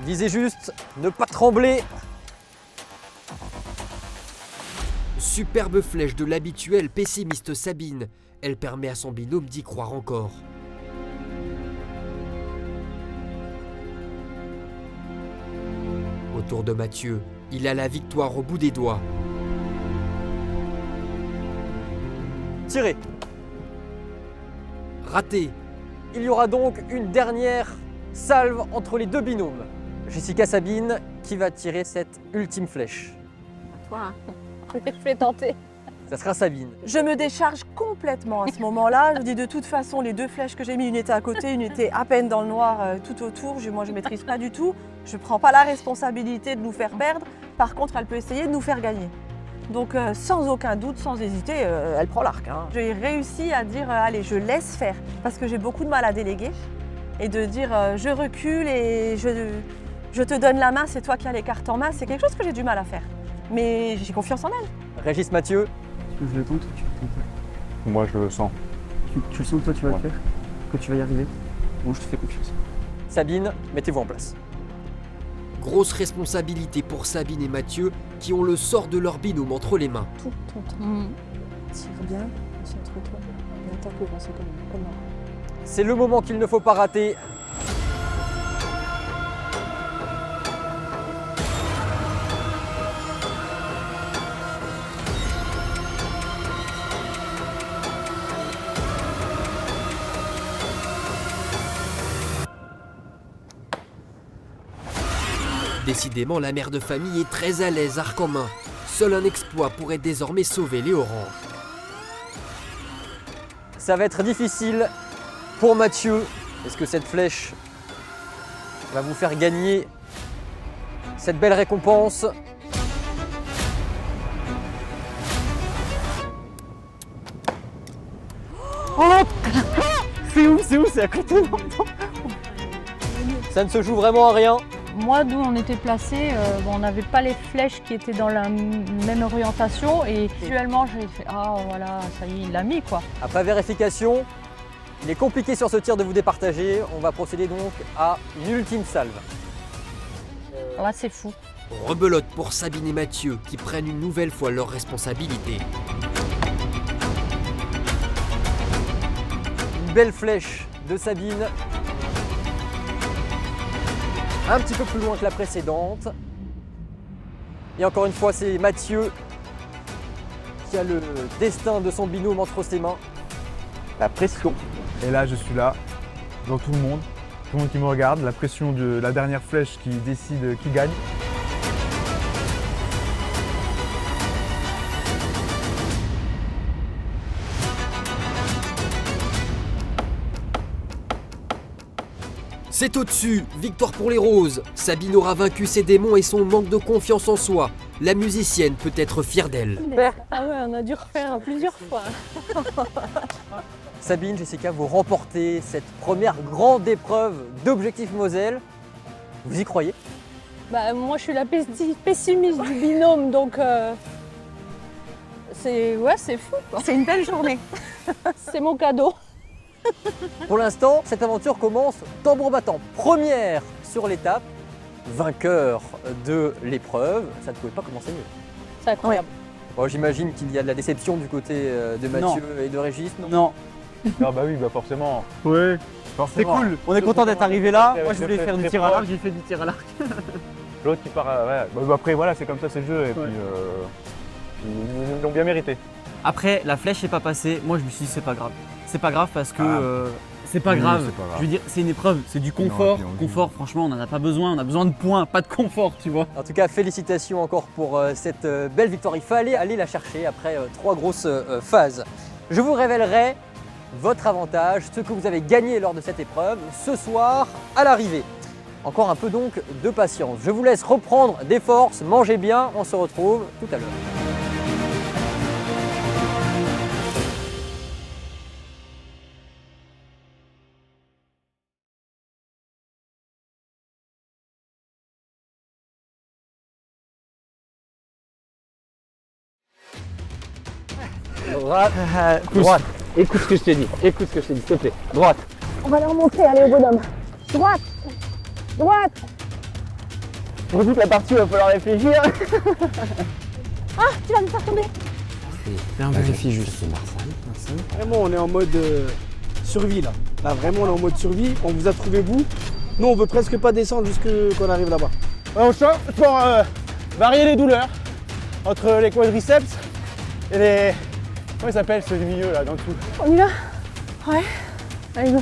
Visez juste, ne pas trembler. Superbe flèche de l'habituelle pessimiste Sabine. Elle permet à son binôme d'y croire encore. Au tour de Mathieu, il a la victoire au bout des doigts. Tirez. Raté. Il y aura donc une dernière salve entre les deux binômes. Jessica, Sabine, qui va tirer cette ultime flèche? Toi, je vais tenter. Ça sera Sabine. Je me décharge complètement à ce moment-là. Je dis de toute façon, les deux flèches que j'ai mis, une était à côté, une était à peine dans le noir tout autour. Moi, je ne maîtrise pas du tout. Je ne prends pas la responsabilité de nous faire perdre. Par contre, elle peut essayer de nous faire gagner. Donc, sans aucun doute, sans hésiter, elle prend l'arc. Hein. J'ai réussi à dire, allez, je laisse faire. Parce que j'ai beaucoup de mal à déléguer. Et de dire, je recule et je te donne la main, c'est toi qui as les cartes en main. C'est quelque chose que j'ai du mal à faire. Mais j'ai confiance en elle. Régis, Mathieu. Je le tente ou tu le tentes pas? Moi je le sens. Tu le sens que toi tu vas le faire? Que tu vas y arriver? Bon, je te fais confiance. Sabine, mettez-vous en place. Grosse responsabilité pour Sabine et Mathieu qui ont le sort de leur binôme entre les mains. Tout ton temps. Tire bien, concentre-toi. Et attaque le pinceau comme moi. C'est le moment qu'il ne faut pas rater. Décidément, la mère de famille est très à l'aise, arc en main. Seul un exploit pourrait désormais sauver les oranges. Ça va être difficile pour Mathieu. Est-ce que cette flèche va vous faire gagner cette belle récompense? Oh c'est où? C'est à côté? Ça ne se joue vraiment à rien. Moi, d'où on était placé, on n'avait pas les flèches qui étaient dans la même orientation et visuellement j'ai fait ah voilà, ça y est, il l'a mis quoi. Après vérification, il est compliqué sur ce tir de vous départager. On va procéder donc à une ultime salve. Là c'est fou. Rebelote pour Sabine et Mathieu qui prennent une nouvelle fois leurs responsabilités. belle flèche de Sabine. Un petit peu plus loin que la précédente. Et encore une fois, c'est Mathieu qui a le destin de son binôme entre ses mains. La pression. Et là, je suis là, dans tout le monde qui me regarde, la pression de la dernière flèche qui décide qui gagne. C'est au-dessus, victoire pour les roses. Sabine aura vaincu ses démons et son manque de confiance en soi. La musicienne peut être fière d'elle. Ah ouais, on a dû refaire plusieurs fois. Sabine, Jessica, vous remportez cette première grande épreuve d'Objectif Moselle. Vous y croyez? Bah, moi, je suis la pessimiste du binôme, donc c'est fou, quoi. C'est une belle journée. C'est mon cadeau. Pour l'instant, cette aventure commence tambour battant. Première sur l'étape, vainqueur de l'épreuve. Ça ne pouvait pas commencer mieux. C'est incroyable. Bon, j'imagine qu'il y a de la déception du côté de Mathieu et de Régis, non? Ah bah oui, bah forcément. Oui, C'est cool. On est content d'être arrivé là. Moi, je voulais faire du tir à l'arc, j'ai fait du tir à l'arc. L'autre qui part, ouais. Bah, après, voilà, c'est comme ça, c'est le jeu. Et puis, ils l'ont bien mérité. Après, la flèche n'est pas passée. Moi, je me suis dit, c'est pas grave. C'est pas grave parce que c'est pas grave. Je veux dire, c'est une épreuve, c'est du confort. Confort, franchement, on n'en a pas besoin. On a besoin de points, pas de confort, tu vois. En tout cas, félicitations encore pour cette belle victoire. Il fallait aller la chercher après 3 grosses phases. Je vous révélerai votre avantage, ce que vous avez gagné lors de cette épreuve, ce soir à l'arrivée. Encore un peu donc de patience. Je vous laisse reprendre des forces, mangez bien, on se retrouve tout à l'heure. Droite, droite. Écoute ce que je te dis, s'il te plaît. Droite. On va leur montrer, allez au bonhomme. Droite. Droite. Pour toute la partie, il va falloir réfléchir. Ah, tu vas me faire tomber. Bien, vérifie juste. Vraiment, on est en mode survie là. Là, vraiment, on est en mode survie. On vous a trouvé vous. Nous, on veut presque pas descendre jusqu'à qu'on arrive là-bas. On change pour varier les douleurs entre les quadriceps et les... Comment il s'appelle ce du milieu là, dans le tout? On y va? Ouais. Allez, go.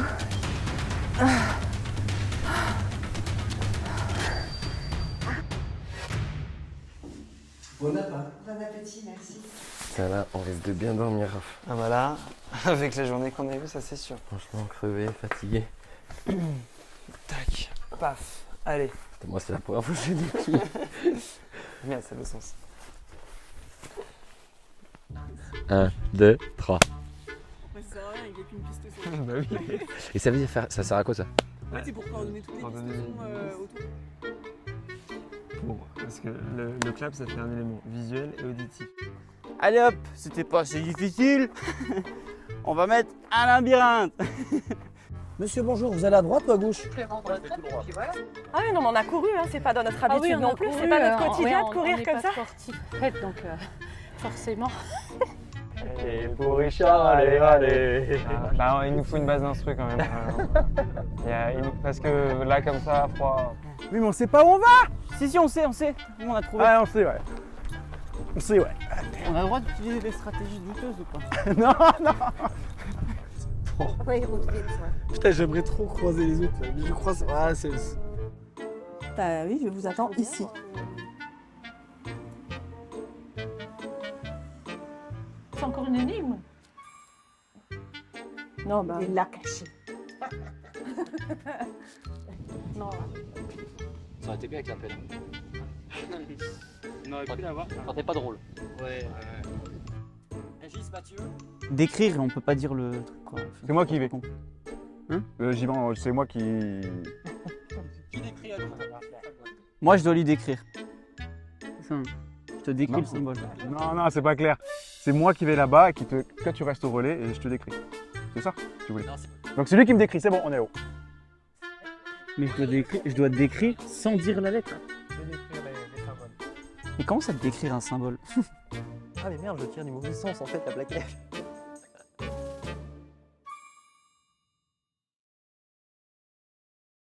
Bon appétit, merci. Ça va, on risque de bien dormir. Ah bah là, avec la journée qu'on a eue, ça c'est sûr. Franchement, crevé, fatigué. Tac, paf, allez. Moi, c'est la première fois que j'ai des pieds. Merde, ça a le sens. 1, 2, 3. Ouais, c'est rien, il est qu'une piste sur. Bah oui. Et ça veut dire faire, ça sert à quoi ça? Ouais, c'est pour coordonner toutes les pistes autour. Bon, parce que le clap, ça fait un élément visuel et auditif. Allez hop, c'était pas assez difficile. On va mettre un labyrinthe. Monsieur, bonjour, vous allez à droite ou à gauche? Ah oui, non, mais on a couru, hein, c'est pas dans notre habitude non plus, c'est pas notre quotidien de courir comme ça. Sportif, en fait, donc forcément. Et pour Richard, allez, allez. Bah, il nous faut une base d'instru quand même. Parce que là, comme ça, à froid. Oui, mais on sait pas où on va. Si, on sait. On a trouvé. Ah, on sait, ouais. On sait, ouais. On a le droit d'utiliser des stratégies douteuses ou pas? Non. Putain, j'aimerais trop croiser les autres. Je croise. Ah, c'est. Bah oui, je vous attends ici. C'est encore une énigme? Non, bah il l'a caché. Non. Ça aurait été bien avec la pelle. On aurait pu l'avoir. C'était pas drôle. Ouais. Régis, Mathieu. Décrire, on peut pas dire le truc quoi. C'est moi qui vais. Hein? C'est moi qui... Qui décrit à nous? Moi, je dois lui décrire. Ça, je te décris le symbole. Non, c'est pas clair. C'est moi qui vais là-bas et toi tu restes au relais et je te décris. C'est ça, tu voulais. Donc c'est lui qui me décrit, c'est bon, on est haut. Mais je dois décrire sans dire la lettre. Mais comment ça te décrire un symbole? Ah mais merde, je tiens du mauvais sens en fait la plaquage.